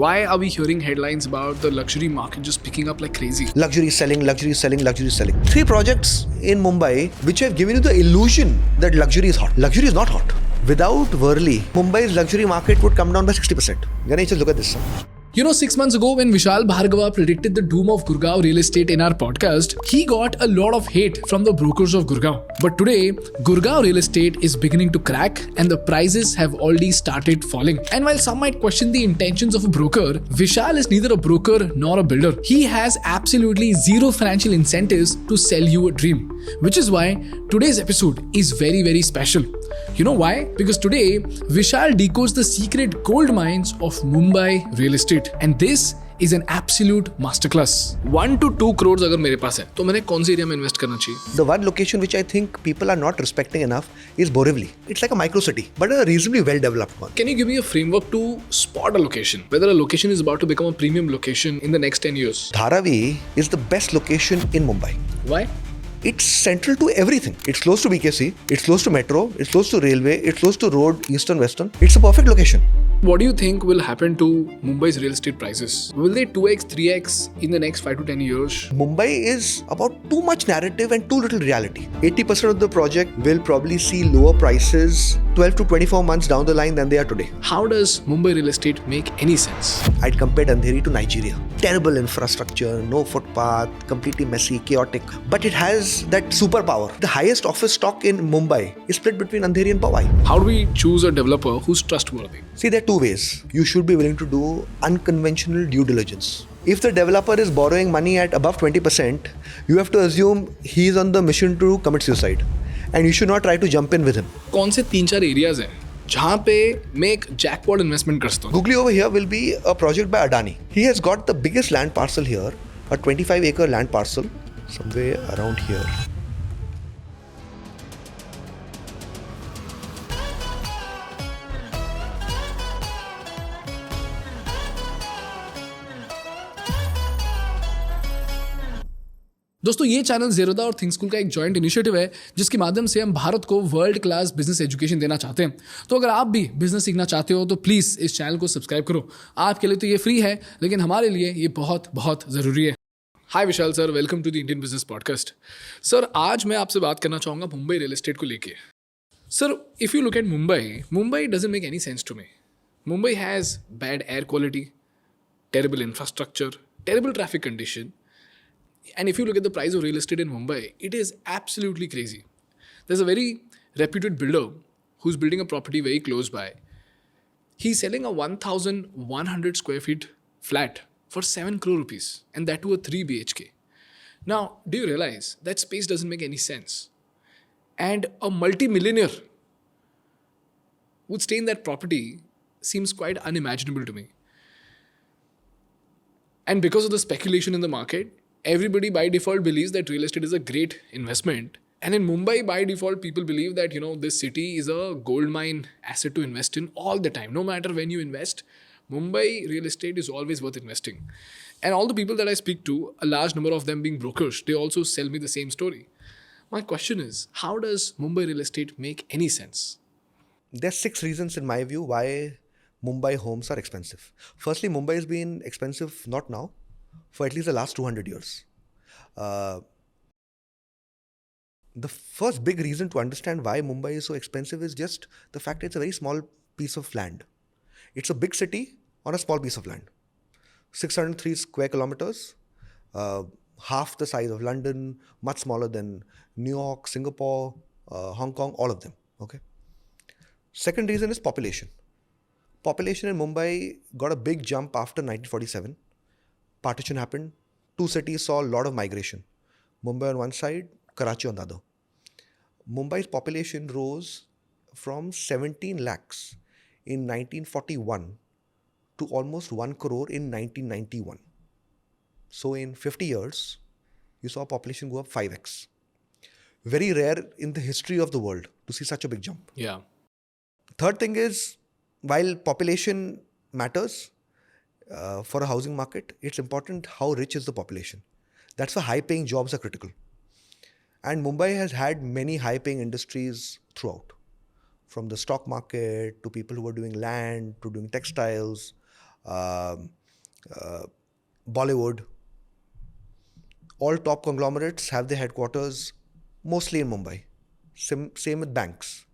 Why are we hearing headlines about the luxury market just picking up like crazy? Luxury selling, luxury selling, luxury selling. 3 projects in Mumbai which have given you the illusion that luxury is hot. Luxury is not hot. Without Worli, Mumbai's luxury market would come down by 60%. Ganesh, just look at this. You know, 6 months ago when Vishal Bhargava predicted the doom of Gurgaon real estate in our podcast, he got a lot of hate from the brokers of Gurgaon. But today, Gurgaon real estate is beginning to crack and the prices have already started falling. And while some might question the intentions of a broker, Vishal is neither a broker nor a builder. He has absolutely zero financial incentives to sell you a dream. Which is why today's episode is very, very special. You know why? Because today, Vishal decodes the secret gold mines of Mumbai real estate. And this is an absolute masterclass. 1 to 2 crores अगर मेरे पास है तो मैंने कौन से area में invest करना चाहिए? The one location which I think people are not respecting enough is Borivali. It's like a micro city, but a reasonably well developed one. Can you give me a framework to spot a location? Whether a location is about to become a premium location in the next 10 years? Dharavi is the best location in Mumbai. Why? It's central to everything. It's close to BKC, it's close to metro, it's close to railway, it's close to road, eastern, western. It's a perfect location. What do you think will happen to Mumbai's real estate prices? Will they 2x, 3x in the next 5 to 10 years? Mumbai is about too much narrative and too little reality. 80% of the project will probably see lower prices 12 to 24 months down the line than they are today. How does Mumbai real estate make any sense? I'd compare Andheri to Nigeria. Terrible infrastructure, no footpath, completely messy, chaotic. But it has that superpower. The highest office stock in Mumbai is split between Andheri and Powai. How do we choose a developer who's trustworthy? See, there are 2 ways. You should be willing to do unconventional due diligence. If the developer is borrowing money at above 20%, you have to assume he is on the mission to commit suicide. And you should not try to jump in with him. कौन से 3-4 areas हैं जहाँ पे मैं एक jackpot investment कर सकता हूँ? Googly over here will be a project by Adani. He has got the biggest land parcel here, a 25-acre land parcel, somewhere around here. दोस्तों ये चैनल ज़ेरोदा और थिंक स्कूल का एक जॉइंट इनिशिएटिव है जिसके माध्यम से हम भारत को वर्ल्ड क्लास बिजनेस एजुकेशन देना चाहते हैं। तो अगर आप भी बिजनेस सीखना चाहते हो तो प्लीज़ इस चैनल को सब्सक्राइब करो। आपके लिए तो ये फ्री है लेकिन हमारे लिए ये बहुत बहुत ज़रूरी है। Hi Vishal sir, welcome to the Indian business podcast. Sir आज मैं आपसे बात करना चाहूँगा मुंबई रियल एस्टेट को लेके। Sir if you look at Mumbai doesn't make any sense to me. Mumbai has bad air quality, terrible infrastructure, terrible traffic condition. And if you look at the price of real estate in Mumbai, it is absolutely crazy. There's a very reputed builder who's building a property very close by. He's selling a 1,100 square feet flat for 7 crore rupees, and that to a 3 BHK. Now, do you realize that space doesn't make any sense? And a multi-millionaire would stay in that property seems quite unimaginable to me. And because of the speculation in the market, everybody by default believes that real estate is a great investment. And in Mumbai, by default, people believe that, this city is a gold mine asset to invest in all the time. No matter when you invest, Mumbai real estate is always worth investing. And all the people that I speak to, a large number of them being brokers, they also sell me the same story. My question is, how does Mumbai real estate make any sense? There's 6 reasons in my view why Mumbai homes are expensive. Firstly, Mumbai has been expensive not now, for at least the last 200 years. The first big reason to understand why Mumbai is so expensive is just the fact it's a very small piece of land. It's a big city on a small piece of land. 603 square kilometers, half the size of London, much smaller than New York, Singapore, Hong Kong, all of them. Okay. Second reason is population. Population in Mumbai got a big jump after 1947. Partition happened. 2 cities saw a lot of migration. Mumbai on one side, Karachi on the other. Mumbai's population rose from 17 lakhs in 1941 to almost 1 crore in 1991. So in 50 years, you saw population go up 5x. Very rare in the history of the world to see such a big jump. Yeah. Third thing is, while population matters, for a housing market, it's important how rich is the population. That's why high-paying jobs are critical. And Mumbai has had many high-paying industries throughout. From the stock market, to people who are doing land, to doing textiles, um, uh, Bollywood. All top conglomerates have their headquarters mostly in Mumbai. Same with banks.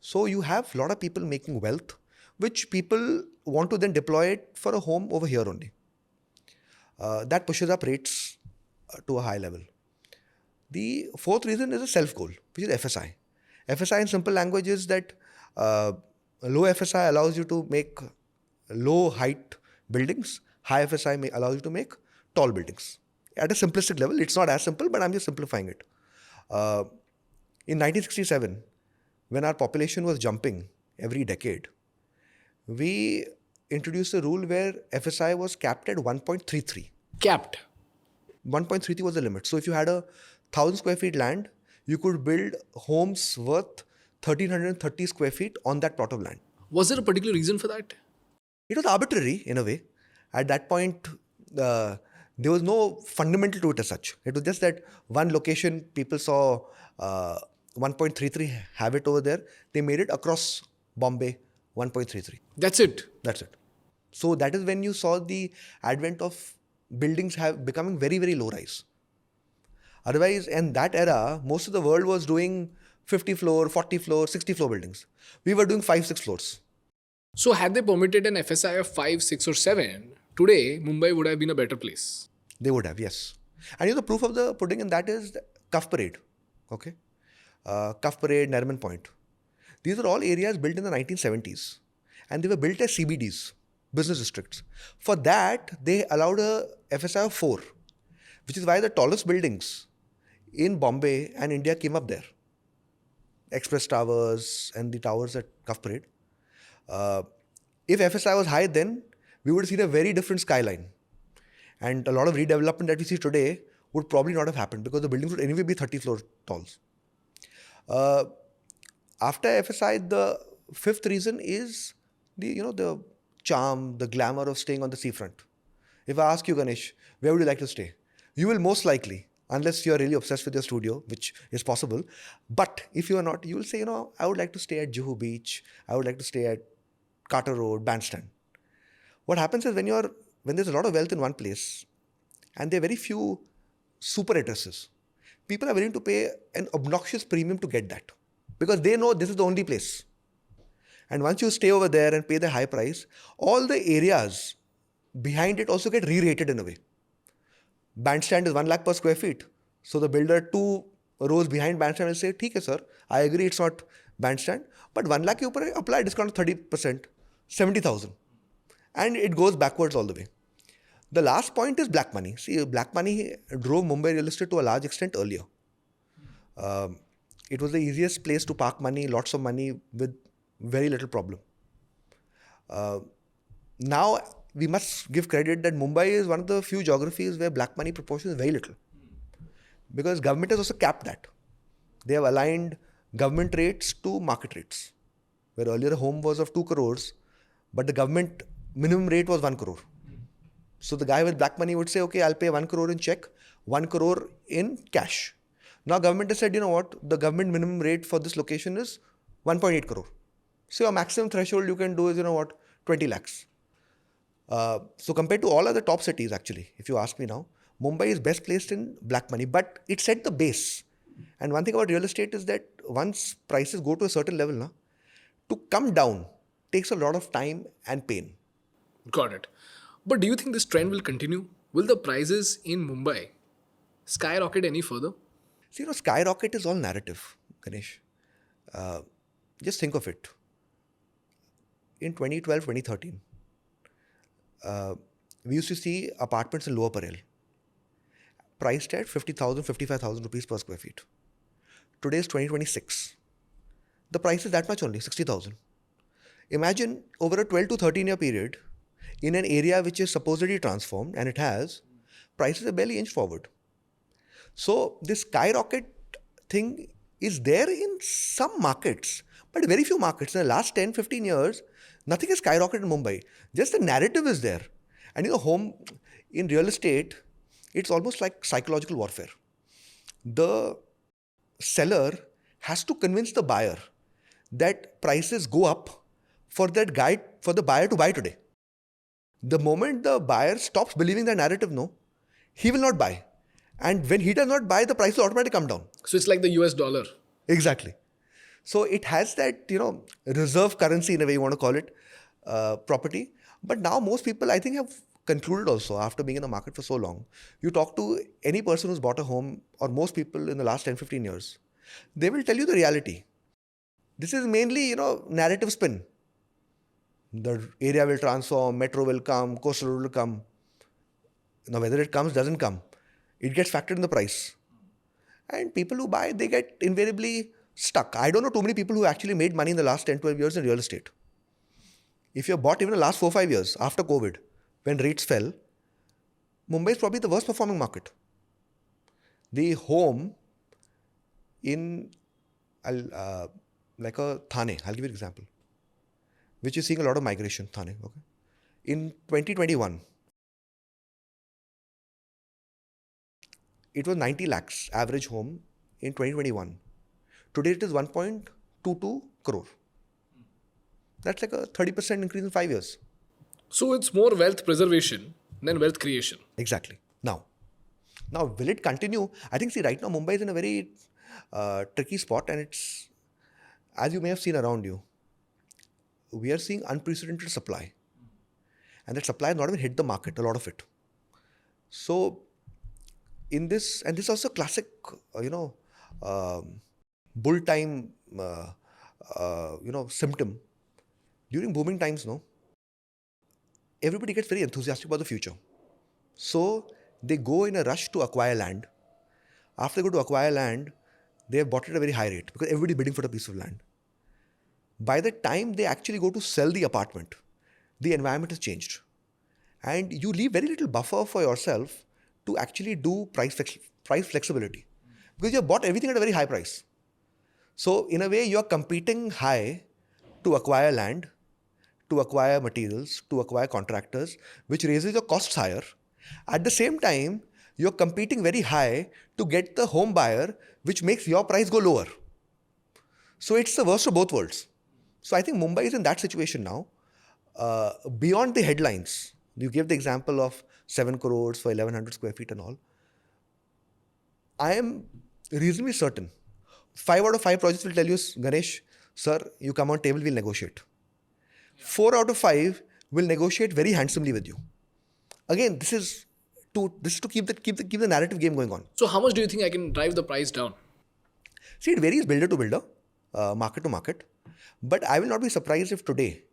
So you have a lot of people making wealth, which people want to then deploy it for a home over here only. That pushes up rates to a high level. The fourth reason is a self-goal, which is FSI. FSI in simple language is that low FSI allows you to make low height buildings. High FSI allows you to make tall buildings. At a simplistic level, it's not as simple, but I'm just simplifying it. In 1967, when our population was jumping every decade, we introduced a rule where FSI was capped at 1.33. Capped. 1.33 was the limit. So if you had 1,000 square feet land, you could build homes worth 1,330 square feet on that plot of land. Was there a particular reason for that? It was arbitrary in a way. At that point, there was no fundamental to it as such. It was just that one location, people saw 1.33, have it over there. They made it across Bombay 1.33. That's it. That's it. So that is when you saw the advent of buildings becoming very, very low rise. Otherwise, in that era, most of the world was doing 50 floor, 40 floor, 60 floor buildings. We were doing 5, 6 floors. So had they permitted an FSI of 5, 6 or 7, today Mumbai would have been a better place. They would have, yes. And the proof of the pudding in that is the Cuff Parade. Okay. Cuff Parade, Nariman Point. These are all areas built in the 1970s. And they were built as CBDs, business districts. For that, they allowed a FSI of 4, which is why the tallest buildings in Bombay and India came up there. Express Towers and the towers at Cuff Parade. If FSI was high then, we would have seen a very different skyline. And a lot of redevelopment that we see today would probably not have happened because the buildings would anyway be 30 floor tall. After FSI, the fifth reason is the charm, the glamour of staying on the seafront. If I ask you, Ganesh, where would you like to stay? You will most likely, unless you are really obsessed with your studio, which is possible. But if you are not, you will say, I would like to stay at Juhu Beach. I would like to stay at Carter Road, Bandstand. What happens is when there's a lot of wealth in one place and there are very few super addresses, people are willing to pay an obnoxious premium to get that because they know this is the only place. And once you stay over there and pay the high price, all the areas behind it also get re-rated in a way. Bandstand is 1 lakh per square feet. So the builder 2 rows behind Bandstand will say, "Okay, sir, I agree it's not Bandstand, but 1 lakh ke upar apply discount 30%, 70,000. And it goes backwards all the way. The last point is black money. See, black money drove Mumbai real estate to a large extent earlier. It was the easiest place to park money, lots of money with very little problem. Now, we must give credit that Mumbai is one of the few geographies where black money proportion is very little. Because government has also capped that. They have aligned government rates to market rates. Where earlier a home was of 2 crores, but the government minimum rate was 1 crore. So the guy with black money would say, okay, I'll pay 1 crore in check, 1 crore in cash. Now government has said, the government minimum rate for this location is 1.8 crore. So your maximum threshold you can do is, 20 lakhs. So compared to all other top cities, actually, if you ask me now, Mumbai is best placed in black money, but it set the base. And one thing about real estate is that once prices go to a certain level, to come down takes a lot of time and pain. Got it. But do you think this trend will continue? Will the prices in Mumbai skyrocket any further? See, skyrocket is all narrative, Ganesh. Just think of it. In 2012, 2013, we used to see apartments in Lower Parel priced at 50,000, 55,000 rupees per square feet. Today is 2026. The price is that much only, 60,000. Imagine over a 12 to 13 year period, in an area which is supposedly transformed, and it has, prices have barely inched forward. So this skyrocket thing is there in some markets, but very few markets. In the last 10, 15 years, nothing has skyrocketed in Mumbai. Just the narrative is there. And home in real estate, it's almost like psychological warfare. The seller has to convince the buyer that prices go up for the buyer to buy today. The moment the buyer stops believing the narrative, no, he will not buy. And when he does not buy, the price will automatically come down. So it's like the US dollar. Exactly. So it has that, reserve currency in a way you want to call it, property. But now most people, I think, have concluded also after being in the market for so long. You talk to any person who's bought a home, or most people in the last 10, 15 years, they will tell you the reality. This is mainly, narrative spin. The area will transform, metro will come, coastal road will come. Now, whether it comes, doesn't come, it gets factored in the price. And people who buy, they get invariably stuck. I don't know too many people who actually made money in the last 10, 12 years in real estate. If you bought even the last 4, 5 years after COVID, when rates fell, Mumbai is probably the worst performing market. The home in like a Thane, I'll give you an example, which is seeing a lot of migration, Thane. Okay, in 2021, it was 90 lakhs average home in 2021. Today it is 1.22 crore. That's like a 30% increase in 5 years. So it's more wealth preservation than wealth creation. Exactly. Now, will it continue? I think, right now Mumbai is in a very tricky spot, and it's, as you may have seen around you, we are seeing unprecedented supply. And that supply has not even hit the market, a lot of it. So, in this, and this is also classic, bull time, symptom. During booming times, everybody gets very enthusiastic about the future. So, they go in a rush to acquire land. After they go to acquire land, they have bought it at a very high rate because everybody is bidding for a piece of land. By the time they actually go to sell the apartment, the environment has changed. And you leave very little buffer for yourself to actually do price flexibility, because you have bought everything at a very high price. So in a way, you are competing high to acquire land, to acquire materials, to acquire contractors, which raises your costs higher. At the same time, you're competing very high to get the home buyer, which makes your price go lower. So it's the worst of both worlds. So I think Mumbai is in that situation now. Beyond the headlines, you gave the example of 7 crores for 1100 square feet and all. I am reasonably certain 5 out of 5 projects will tell you, Ganesh, sir, you come on table, we'll negotiate. 4 out of 5 will negotiate very handsomely with you. Again, this is to keep the narrative game going on. So how much do you think I can drive the price down? See, it varies builder to builder, market to market. But I will not be surprised if today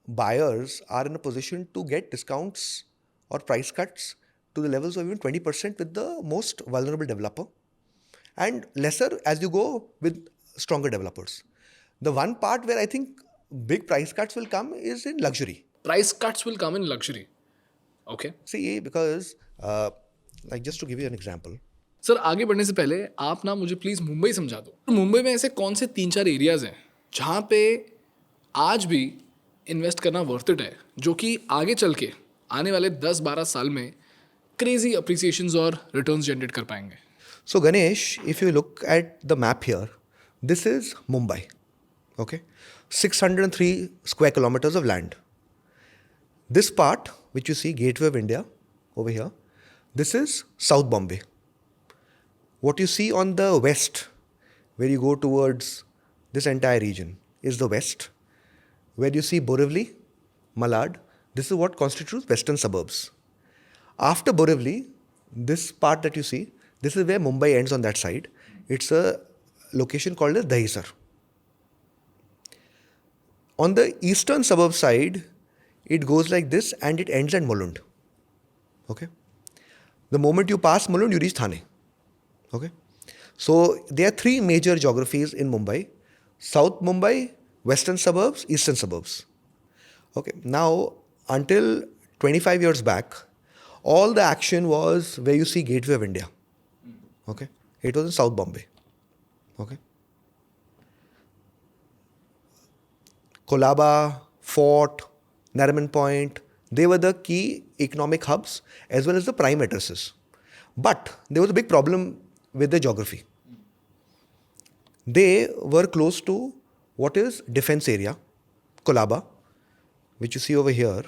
buyers are in a position to get discounts or price cuts to the levels of even 20% with the most vulnerable developer, and lesser as you go with stronger developers. The one part where I think big price cuts will come is in luxury. Price cuts will come in luxury. Okay. See, because like just to give you an example. Sir आगे बढ़ने से पहले आप ना मुझे please Mumbai समझा दो. मुंबई में ऐसे कौन से 3-4 एरियाज हैं जहाँ पे आज भी इन्वेस्ट करना वर्थ इट है, जो कि आगे चल के आने वाले 10-12 साल में क्रेजी अप्रिसिएशंस और रिटर्न्स जनरेट कर पाएंगे? So Ganesh, if you look at the map here, this is Mumbai. Okay, 603 square kilometers of land. This part, which you see, Gateway of India, over here, this is South Bombay. What you see on the west, where you go towards this entire region, is the west. Where you see Borivali, Malad, this is what constitutes western suburbs. After Borivali, this part that you see, this is where Mumbai ends on that side. It's a location called as Dahisar. On the eastern suburb side, it goes like this and it ends at Mulund. Okay. The moment you pass Mulund, you reach Thane. Okay. So there are 3 major geographies in Mumbai: South Mumbai, western suburbs, eastern suburbs. Okay. Now, until 25 years back, all the action was where you see Gateway of India. Okay. It was in South Bombay. Okay. Kolaba, Fort, Nariman Point, they were the key economic hubs as well as the prime addresses. But there was a big problem with the geography. They were close to what is defense area, Kolaba, which you see over here,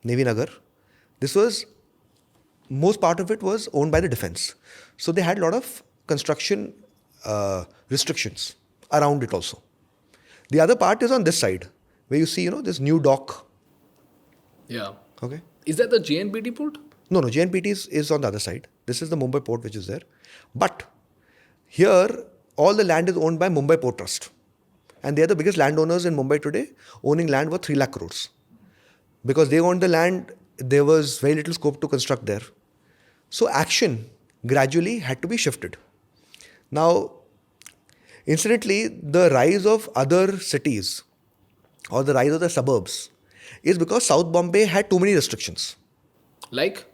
Navy Nagar. This was, most part of it was owned by the defense. So they had a lot of construction restrictions around it also. The other part is on this side, where you see, this new dock. Yeah. Okay. Is that the JNPT port? No, JNPT is on the other side. This is the Mumbai port which is there. But here, all the land is owned by Mumbai Port Trust. And they are the biggest landowners in Mumbai today, owning land worth 3 lakh crores. Because they owned the land, there was very little scope to construct there. So action gradually had to be shifted. Now, incidentally, the rise of other cities or the rise of the suburbs is because South Bombay had too many restrictions. Like?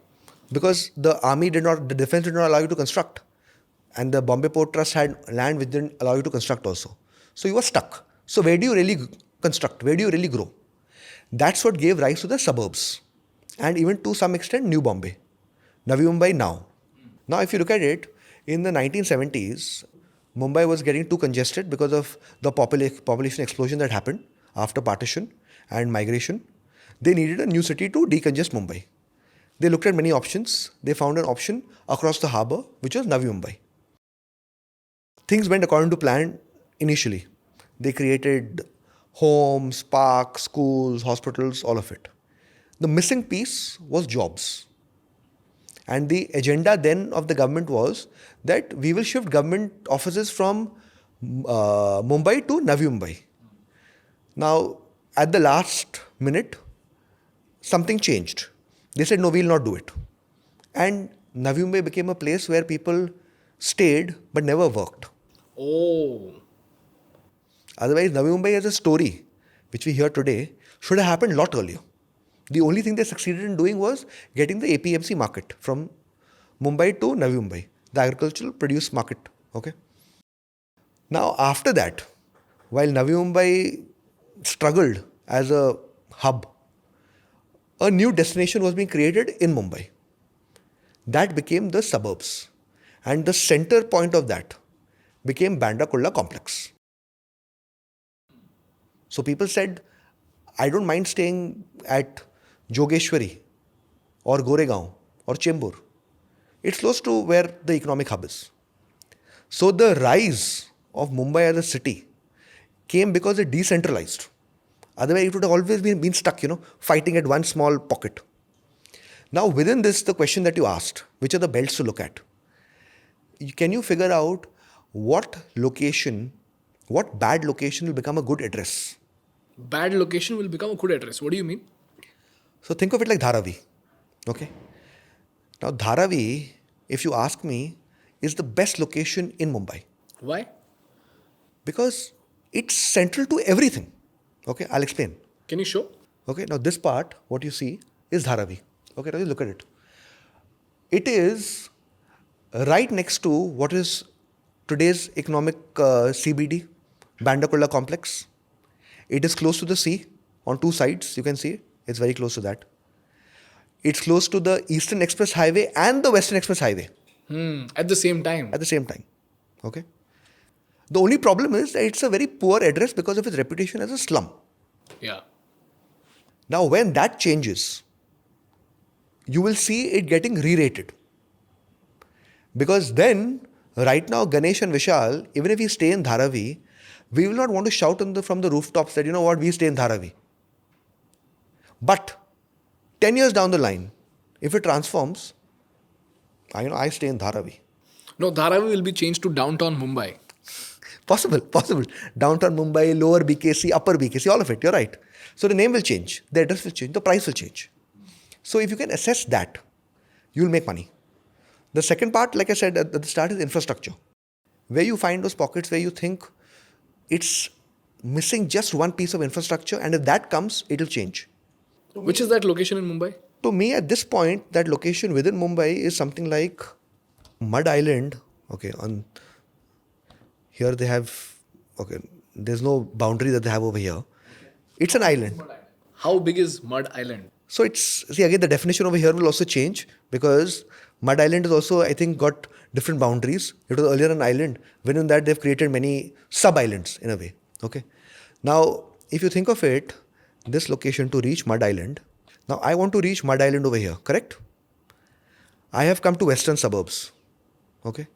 Because the defense did not allow you to construct. And the Bombay Port Trust had land which didn't allow you to construct also. So you were stuck. So where do you really construct? Where do you really grow? That's what gave rise to the suburbs. And even to some extent, New Bombay. Navi Mumbai now. Now, if you look at it, in the 1970s, Mumbai was getting too congested because of the population explosion that happened after partition and migration. They needed a new city to decongest Mumbai. They looked at many options. They found an option across the harbour, which was Navi Mumbai. Things went according to plan initially. They created homes, parks, schools, hospitals, all of it. The missing piece was jobs. And the agenda then of the government was that we will shift government offices from Mumbai to Navi Mumbai. Now, at the last minute, something changed. They said, no, we will not do it. And Navi Mumbai became a place where people stayed but never worked. Oh. Otherwise, Navi Mumbai as a story, which we hear today, should have happened a lot earlier. The only thing they succeeded in doing was getting the APMC market from Mumbai to Navi Mumbai, the agricultural produce market. Okay. Now, after that, while Navi Mumbai struggled as a hub, a new destination was being created in Mumbai. That became the suburbs. And the center point of that became Bandra Kurla complex. So people said, I don't mind staying at Jogeshwari or Goregaon or Chembur. It's close to where the economic hub is. So the rise of Mumbai as a city came because it decentralized. Otherwise, it would have always been stuck, fighting at one small pocket. Now, within this, the question that you asked, which are the belts to look at? Can you figure out what bad location will become a good address? Bad location will become a good address. What do you mean? So think of it like Dharavi. Okay. Now, Dharavi, if you ask me, is the best location in Mumbai. Why? Because it's central to everything. Okay, I'll explain. Can you show? Okay, now this part, what you see, is Dharavi. Okay, now you look at it. It is right next to what is today's economic CBD, Bandra Kurla complex. It is close to the sea on two sides. You can see it's very close to that. It's close to the Eastern Express Highway and the Western Express Highway. At the same time. At the same time. Okay. The only problem is that it's a very poor address because of its reputation as a slum. Yeah. Now, when that changes, you will see it getting re-rated. Because then, right now, Ganesh and Vishal, even if we stay in Dharavi, we will not want to shout from the rooftops that, we stay in Dharavi. But 10 years down the line, if it transforms, I stay in Dharavi. No, Dharavi will be changed to downtown Mumbai. Possible. Downtown Mumbai, lower BKC, upper BKC, all of it, you're right. So the name will change, the address will change, the price will change. So if you can assess that, you'll make money. The second part, like I said at the start, is infrastructure. Where you find those pockets where you think it's missing just one piece of infrastructure, and if that comes, it'll change. Which is that location in Mumbai? To me, at this point, that location within Mumbai is something like Mud Island. Okay, here they have, there's no boundary that they have over here. It's an island. How big is Mud Island? So again, the definition over here will also change because Mud Island is also, I think, got different boundaries. It was earlier an island. Within that, they've created many sub-islands in a way. Okay. Now, if you think of it, this location to reach Mud Island, Now I want to reach Mud Island over here, correct? I have come to western suburbs. Okay.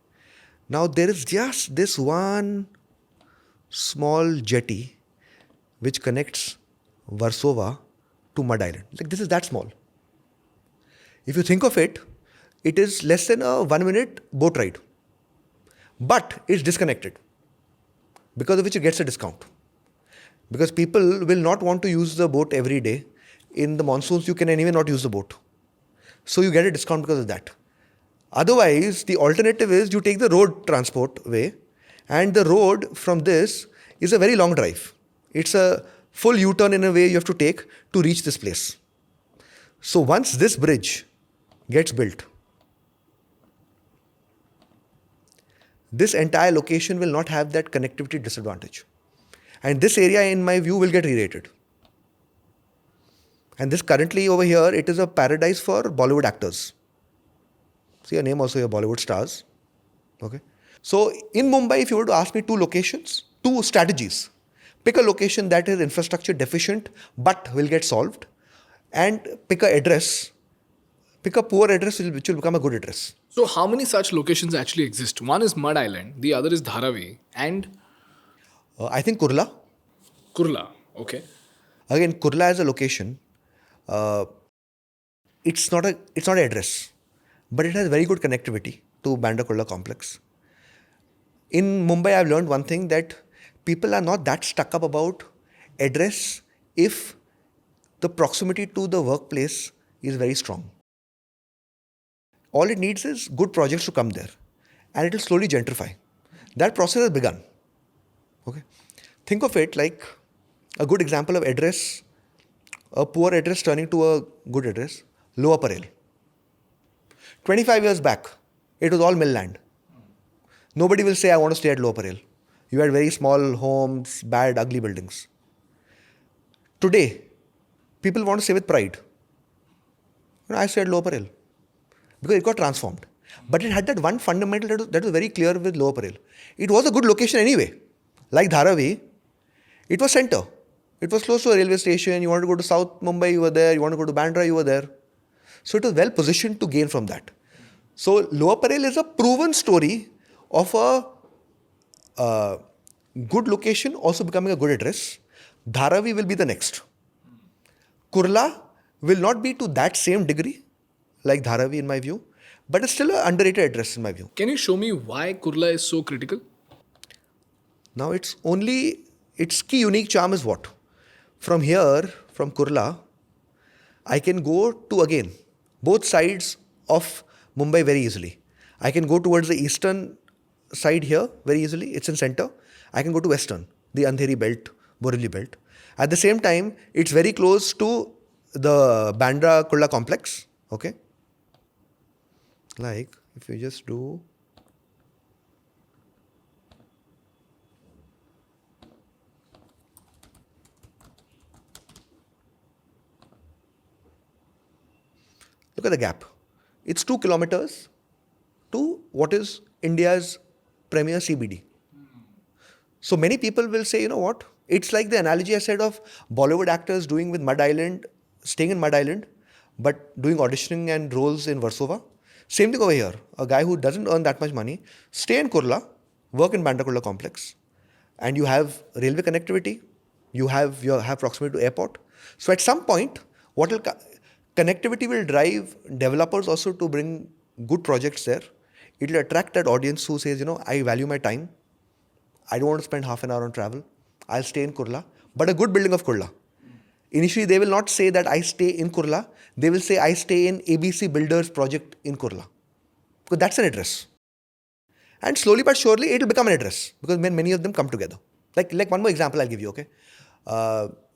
Now there is just this one small jetty which connects Warsaw to Mud Island. Like this is that small. If you think of it, it is less than a 1 minute boat ride. But it's disconnected, because of which it gets a discount. Because people will not want to use the boat every day. In the monsoons, you can anyway not use the boat. So you get a discount because of that. Otherwise, the alternative is you take the road transport way, and the road from this is a very long drive. It's a full U-turn in a way you have to take to reach this place. So once this bridge gets built, this entire location will not have that connectivity disadvantage. And this area, in my view, will get re-rated. And this currently over here, it is a paradise for Bollywood actors. See a name also here, Bollywood stars. Okay. So in Mumbai, if you were to ask me two strategies, pick a location that is infrastructure deficient but will get solved, and pick a poor address which will become a good address. So how many such locations actually exist? One is Mud Island, the other is Dharavi, and I think Kurla. Kurla. Okay. Again, Kurla as a location, it's not an address, but it has very good connectivity to Bandra Kurla complex. In Mumbai, I've learned one thing, that people are not that stuck up about address if the proximity to the workplace is very strong. All it needs is good projects to come there, and it will slowly gentrify. That process has begun. Okay, think of it like a good example of address, a poor address turning to a good address, Lower Parel. 25 years back, it was all mill land. Nobody will say, I want to stay at Lower Parel. You had very small homes, bad, ugly buildings. Today, people want to say with pride, I stay at Lower Parel. Because it got transformed. But it had that one fundamental that was very clear with Lower Parel. It was a good location anyway. Like Dharavi, it was center. It was close to a railway station. You wanted to go to South Mumbai, you were there. You wanted to go to Bandra, you were there. So it was well positioned to gain from that. So Lower Parel is a proven story of a good location also becoming a good address. Dharavi will be the next. Kurla will not be to that same degree like Dharavi in my view, but it's still an underrated address in my view. Can you show me why Kurla is so critical? Now its key unique charm is what? From here, from Kurla, I can go to again both sides of Mumbai very easily. I can go towards the eastern side here very easily. It's in center. I can go to western, the Andheri belt, Borivali belt. At the same time, it's very close to the Bandra Kurla complex. Okay. Like if you just do look at the gap. It's 2 kilometers to what is India's premier CBD. So many people will say, you know what? It's like the analogy I said of Bollywood actors doing with Mud Island, staying in Mud Island, but doing auditioning and roles in Warsaw. Same thing over here. A guy who doesn't earn that much money, stay in Kurla, work in Bandra Kurla complex, and you have railway connectivity, you have proximity to airport. So at some point, connectivity will drive developers also to bring good projects there. It will attract that audience who says, I value my time. I don't want to spend half an hour on travel. I'll stay in Kurla, but a good building of Kurla. Initially, they will not say that I stay in Kurla. They will say I stay in ABC Builders project in Kurla. Because that's an address. And slowly but surely, it will become an address. Because many of them come together. Like one more example I'll give you, okay?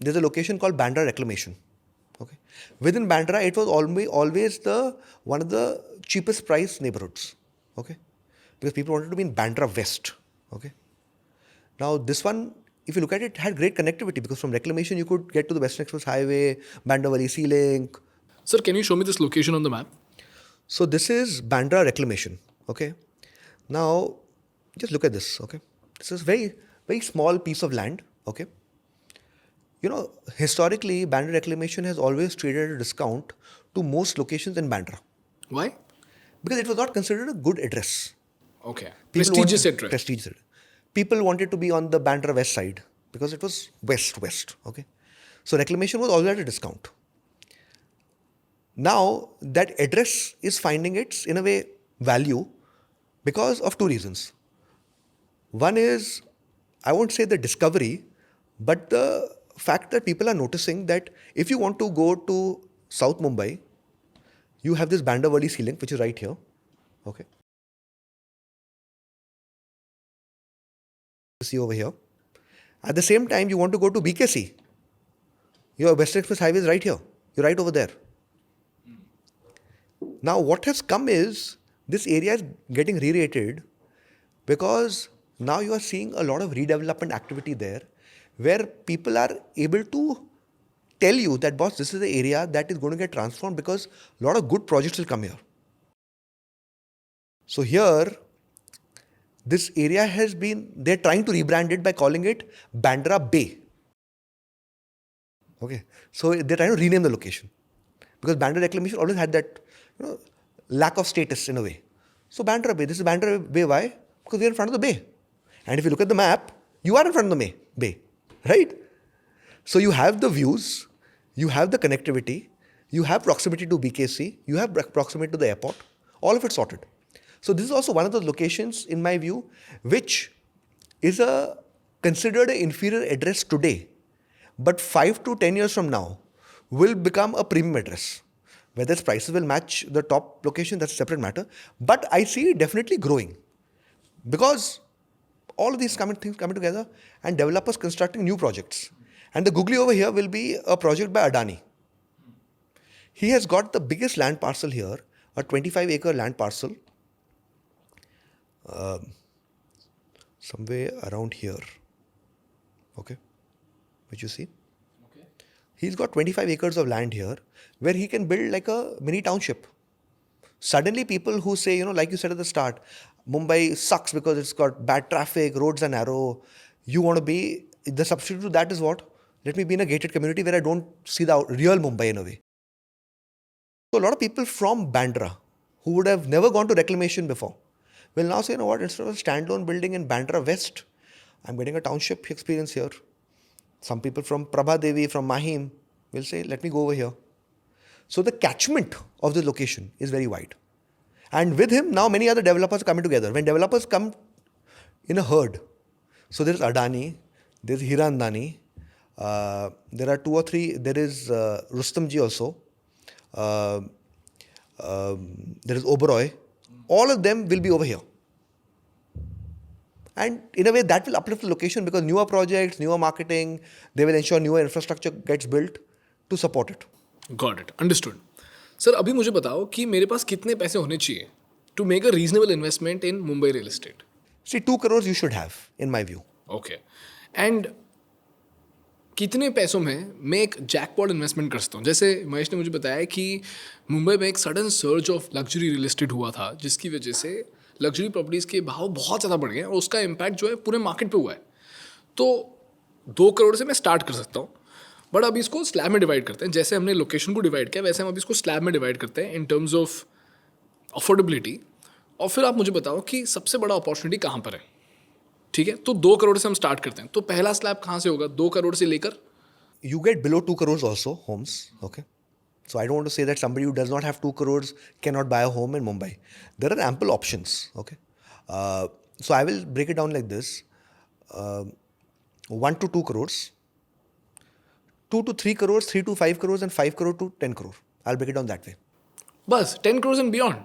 There's a location called Bandra Reclamation. Okay. Within Bandra, it was always one of the cheapest price neighborhoods. Okay. Because people wanted to be in Bandra West. Okay. Now, this one, if you look at it, had great connectivity because from Reclamation, you could get to the Western Express Highway, Bandra Sea Link. Sir, can you show me this location on the map? So, this is Bandra Reclamation. Okay. Now, just look at this. Okay. This is very, very small piece of land. Okay. Historically, Bandra Reclamation has always traded at a discount to most locations in Bandra Why? because it was not considered a good address. Okay. People Prestigious wanted- address. Prestigious. People wanted to be on the Bandra west side because it was west. Okay, so Reclamation was always at a discount. Now that address is finding its, in a way, value because of two reasons. One is, I won't say the discovery, but the fact that people are noticing that if you want to go to South Mumbai, you have this Bandra Valley ceiling, which is right here. Okay. See over here. At the same time, you want to go to BKC. Your Western Express Highway is right here. You're right over there. Now, what has come is this area is getting re-rated because now you are seeing a lot of redevelopment activity there where people are able to tell you that, boss, this is the area that is going to get transformed because a lot of good projects will come here. So here, this area has been, they're trying to rebrand it by calling it Bandra Bay. Okay, so they're trying to rename the location because Bandra Reclamation always had that lack of status in a way. So Bandra Bay, this is Bandra Bay, why? Because we're in front of the bay. And if you look at the map, you are in front of the bay, right? So you have the views, you have the connectivity, you have proximity to BKC, you have proximity to the airport, all of it sorted. So this is also one of those locations, in my view, which is considered an inferior address today, but 5 to 10 years from now will become a premium address. Whether its prices will match the top location, that's a separate matter. But I see it definitely growing because all of these things coming together and developers constructing new projects. And the googly over here will be a project by Adani. He has got the biggest land parcel here, a 25-acre land parcel, somewhere around here, okay, which you see. Okay. He's got 25 acres of land here where he can build like a mini township. Suddenly people who say, like you said at the start, Mumbai sucks because it's got bad traffic, roads are narrow. You want to be, the substitute to that is what? Let me be in a gated community where I don't see the real Mumbai in a way. So a lot of people from Bandra who would have never gone to Reclamation before will now say, you know what, instead of a standalone building in Bandra West, I'm getting a township experience here. Some people from Prabha Devi, from Mahim will say, let me go over here. So the catchment of the location is very wide. And with him, now many other developers are coming together. When developers come in a herd, so there's Adani, there's Hirandani, there are 2 or 3, there is Rustomji also, there is Oberoi. All of them will be over here. And in a way that will uplift the location because newer projects, newer marketing, they will ensure newer infrastructure gets built to support it. Got it. Understood. Sir अभी मुझे बताओ कि मेरे पास कितने पैसे होने चाहिए to make a reasonable investment in Mumbai real estate? See, 2 crores you should have, in my view. Okay. And कितने पैसों में मैं एक जैकपॉट इन्वेस्टमेंट कर सकता हूँ? जैसे महेश ने मुझे बताया कि मुंबई में एक sudden surge of luxury real estate हुआ था जिसकी वजह से लग्जरी प्रॉपर्टीज़ के भाव बहुत ज़्यादा बढ़ गए और उसका इम्पैक्ट जो है पूरे मार्केट पे हुआ है. तो 2 करोड़ से मैं स्टार्ट कर सकता हूँ, बट अभी इसको स्लैब में डिवाइड करते हैं. जैसे हमने लोकेशन को डिवाइड किया वैसे हम अभी इसको स्लैब में डिवाइड करते हैं इन टर्म्स ऑफ अफोर्डेबिलिटी. और फिर आप मुझे बताओ कि सबसे बड़ा अपॉर्चुनिटी कहाँ पर है. ठीक है, तो 2 करोड़ से हम स्टार्ट करते हैं. तो पहला स्लैब कहाँ से होगा 2 करोड़ से लेकर? You get below 2 crores also, homes, okay? So I don't want to say that somebody who does not have 2 crores cannot buy a home in Mumbai. There are ample options, okay? So I will break it down like this. 1 to 2 crores, 2 to 3 crores, 3 to 5 crores, and 5 crore to 10 crore. I'll break it down that way. बस 10 crores and beyond.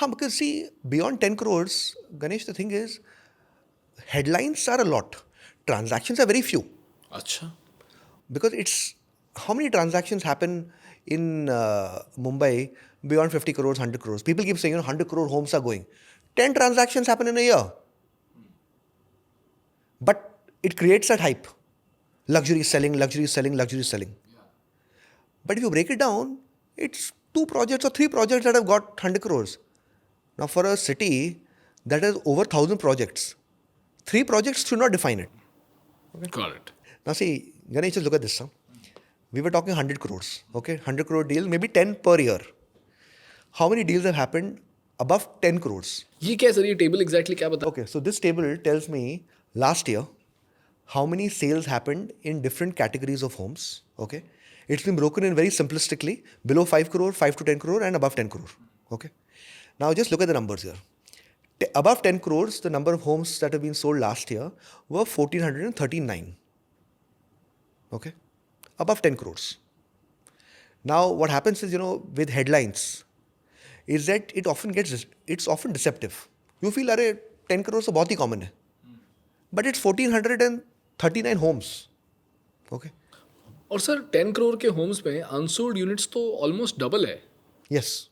Because see, beyond 10 crores, Ganesh, the thing is, headlines are a lot. Transactions are very few. अच्छा. Because it's, how many transactions happen in Mumbai beyond 50 crores, 100 crores? People keep saying, 100 crore homes are going. 10 transactions happen in a year. But it creates that hype. Luxury selling, luxury selling, luxury selling. Yeah. But if you break it down, it's 2 projects or 3 projects that have got 100 crores. Now for a city that has over 1,000 projects, 3 projects should not define it. Okay. Got it. Now see, Ganesh, just look at this. Huh? We were talking 100 crores, okay? 100 crore deal, maybe 10 per year. How many deals have happened above 10 crores? ये क्या sir, ये table exactly क्या बता? Okay, so this table tells me last year how many sales happened in different categories of homes, okay? It's been broken in very simplistically, below 5 crore, 5 to 10 crore and above 10 crore, okay? Now just look at the numbers here. Above 10 crores, the number of homes that have been sold last year were 1439, okay? Above 10 crores. Now what happens is, with headlines, is that it's often deceptive. You feel, 10 crores is very common. But it's 1439 homes. Okay? और sir 10 crore के Holmes पे unsold units तो almost double है. Yes.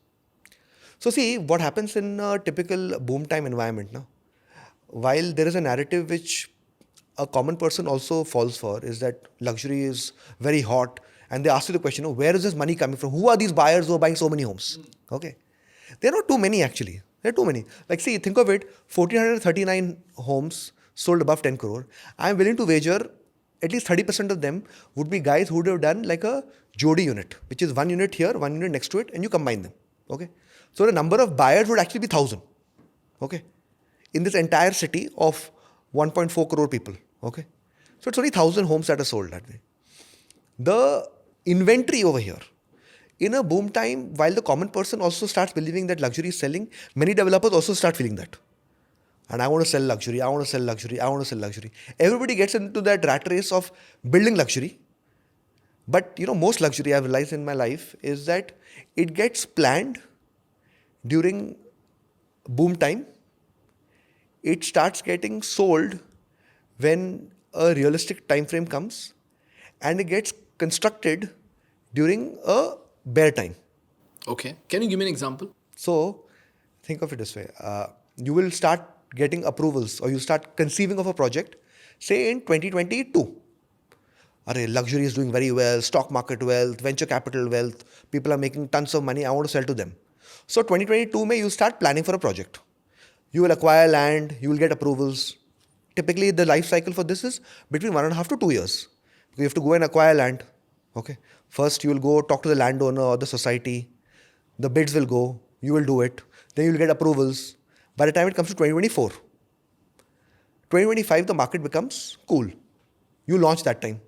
So see, what happens in a typical boom time environment, now, while there is a narrative which a common person also falls for, is that luxury is very hot, and they ask you the question, where is this money coming from? Who are these buyers who are buying so many homes? Okay. There are not too many actually. There are too many. Like see, think of it, 1439 homes sold above 10 crore. I am willing to wager at least 30% of them would be guys who would have done like a Jodi unit, which is one unit here, one unit next to it, and you combine them. Okay. So the number of buyers would actually be 1,000. Okay. In this entire city of 1.4 crore people. Okay. So it's only 1,000 homes that are sold that way. The inventory over here, in a boom time, while the common person also starts believing that luxury is selling, many developers also start feeling that. And I want to sell luxury, I want to sell luxury, I want to sell luxury. Everybody gets into that rat race of building luxury. But most luxury I've realized in my life is that it gets planned during boom time. It starts getting sold when a realistic time frame comes, and it gets constructed during a bear time. Okay. Can you give me an example? So think of it this way. You will start getting approvals, or you start conceiving of a project, say in 2022. Luxury is doing very well, stock market wealth, venture capital wealth, people are making tons of money, I want to sell to them. So 2022 you start planning for a project. You will acquire land, you will get approvals. Typically the life cycle for this is between 1.5 to 2 years. You have to go and acquire land. Okay. First, you will go talk to the landowner or the society. The bids will go. You will do it. Then you will get approvals. By the time it comes to 2024, 2025, the market becomes cool. You launch that time.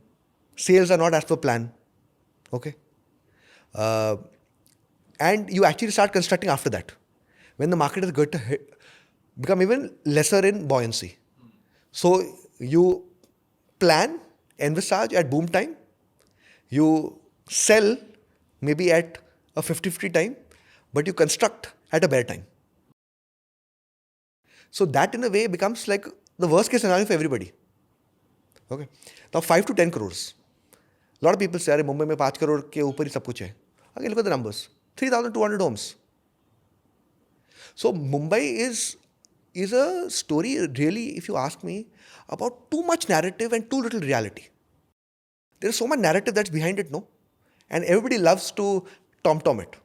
Sales are not as per plan. Okay. And you actually start constructing after that. When the market is going to become even lesser in buoyancy. So you plan, envisage at boom time. You sell maybe at a 50-50 time, but you construct at a bear time. So that in a way becomes like the worst case scenario for everybody. Okay. Now 5 to 10 crores. A lot of people say, Mumbai mein 5 crore ke upar hi sab kuch hai. Okay, look at the numbers. 3,200 homes. So Mumbai is a story really, if you ask me, about too much narrative and too little reality. There is so much narrative that's behind it, no? And everybody loves to tom-tom it.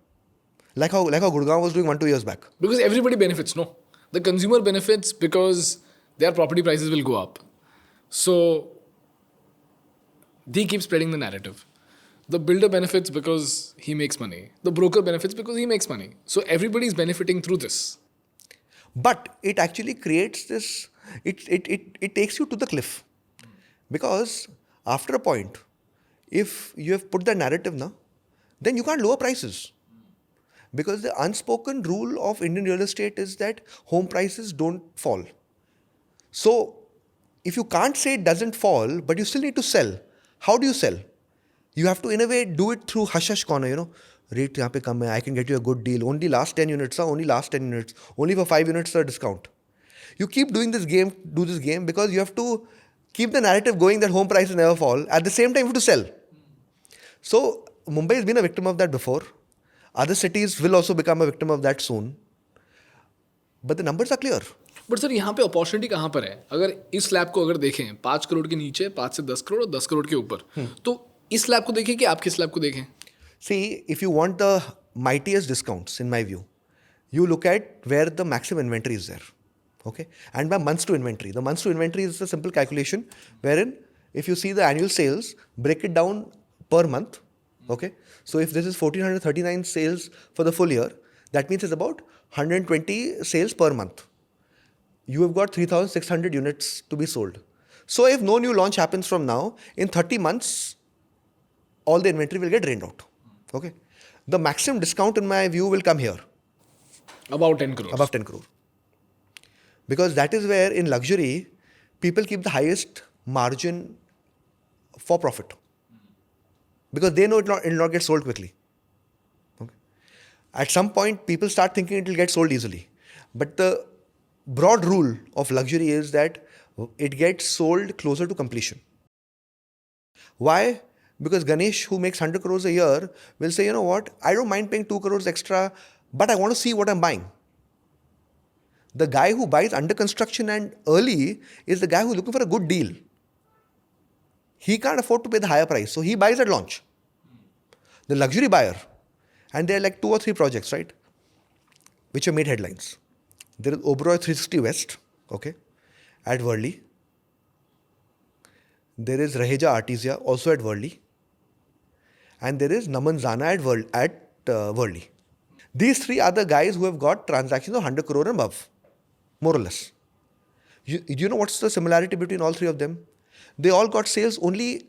Like how Gurgaon was doing 1-2 years back. Because everybody benefits, no? The consumer benefits because their property prices will go up. So they keep spreading the narrative. The builder benefits because he makes money. The broker benefits because he makes money. So everybody is benefiting through this. But it actually creates this, it takes you to the cliff. Because after a point, if you have put the narrative now, then you can't lower prices. Because the unspoken rule of Indian real estate is that home prices don't fall. So if you can't say it doesn't fall, but you still need to sell, how do you sell? You have to in a way do it through hush-hush corner, Rate yahan pe kam hai, I can get you a good deal. Only last 10 units, only last 10 units. Only for 5 units, discount. You keep doing this game, because you have to keep the narrative going that home prices never fall. At the same time, you have to sell. So Mumbai has been a victim of that before. Other cities will also become a victim of that soon. But the numbers are clear. But sir यहाँ पे opportunity कहाँ पर है? अगर इस slab को अगर देखें 5 करोड़ के नीचे, 5 से 10 करोड़ और 10 करोड़ के ऊपर, तो इस स्लैब को देखें कि आपके स्लैब को देखें? See, if you want the mightiest discounts, in my view, you look at where the maximum inventory is there. Okay? And by months to inventory. The months to inventory is a simple calculation wherein If you see the annual sales, break it down per month. Okay. So if this is 1439 sales for the full year, that means it's about 120 sales per month. You have got 3,600 units to be sold. So if no new launch happens from now, in 30 months, all the inventory will get drained out. Okay. The maximum discount in my view will come here. About 10 crores. Above 10 crore. Because that is where in luxury, people keep the highest margin for profit. Because they know it will not get sold quickly. Okay. At some point, people start thinking it will get sold easily. But the broad rule of luxury is that it gets sold closer to completion. Why? Because Ganesh, who makes 100 crores a year, will say, you know what, I don't mind paying 2 crores extra, but I want to see what I'm buying. The guy who buys under construction and early is the guy who's looking for a good deal. He can't afford to pay the higher price, so he buys at launch. The luxury buyer, and there are like 2 or 3 projects, right, which have made headlines. There is Oberoi 360 West, okay, at Worli. There is Raheja Artesia, also at Worli. And there is Naman Zana at Worli. These 3 are the guys who have got transactions of 100 crore and above, more or less. You know what's the similarity between all 3 of them? They all got sales only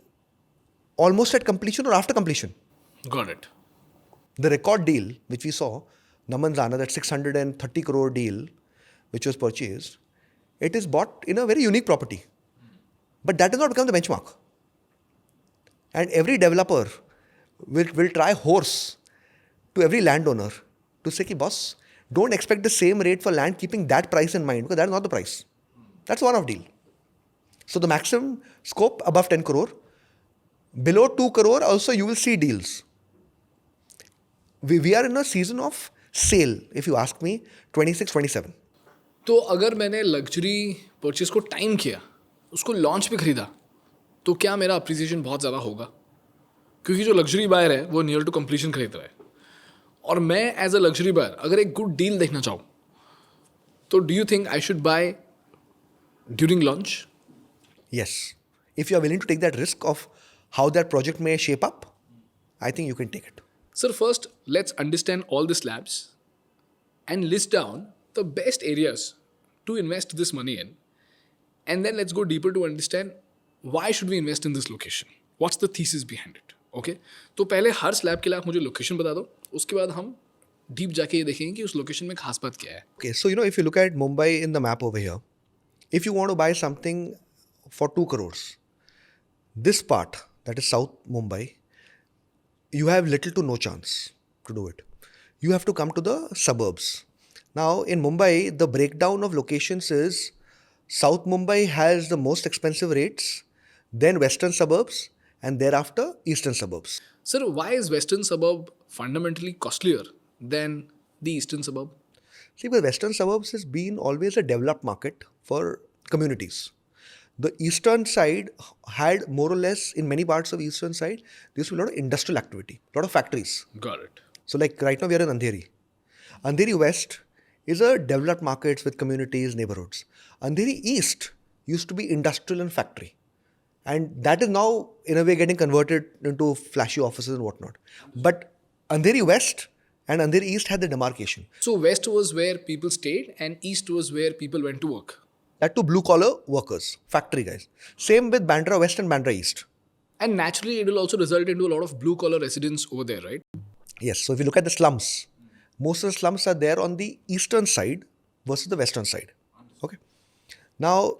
almost at completion or after completion. Got it. The record deal, which we saw, Naman Zana, that 630 crore deal, which was purchased, it is bought in a very unique property. But that has not become the benchmark. And every developer will try horse to every landowner to say, boss, don't expect the same rate for land keeping that price in mind, because that is not the price. That's one-off deal. So the maximum scope above 10 crore. Below 2 crore also you will see deals. We are in a season of sale, if you ask me, 26-27. तो अगर मैंने luxury purchase को time किया, उसको launch पे खरीदा, तो क्या मेरा अप्रिसिएशन बहुत ज़्यादा होगा? क्योंकि जो लग्जरी बायर है वो नियर टू कंप्लीशन खरीद रहा है, और मैं एज अ लग्जरी बायर अगर एक गुड डील देखना चाहूँ, तो do you think I should by during launch? Yes. If you are willing to take that risk of how that project may shape up, I think you can take it. Sir, first let's understand all the slabs and list down the best areas to invest this money in, and then let's go deeper to understand why should we invest in this location, what's the thesis behind it. Okay, तो पहले हर slab के लिए आप मुझे location बता दो, उसके बाद हम डीप जाके ये देखेंगे कि उस लोकेशन में खास बात क्या है. Okay, so if you look at Mumbai in the map over here, if you want to buy something for 2 crores, this part, that is South Mumbai, you have little to no chance to do it. You have to come to the suburbs. Now, in Mumbai, the breakdown of locations is South Mumbai has the most expensive rates, then western suburbs, and thereafter eastern suburbs. Sir, why is western suburb fundamentally costlier than the eastern suburb? See, because western suburbs has been always a developed market for communities. The eastern side had more or less, in many parts of eastern side, there used to be a lot of industrial activity, a lot of factories. Got it. So like right now we are in Andheri. Andheri West is a developed market with communities, neighborhoods. Andheri East used to be industrial and factory. And that is now in a way getting converted into flashy offices and whatnot. But Andheri West and Andheri East had the demarcation. So west was where people stayed and east was where people went to work. That to blue collar workers, factory guys. Same with Bandra West and Bandra East. And naturally it will also result into a lot of blue collar residents over there, right? Yes, so if you look at the slums, most of the slums are there on the eastern side versus the western side. Okay. Now,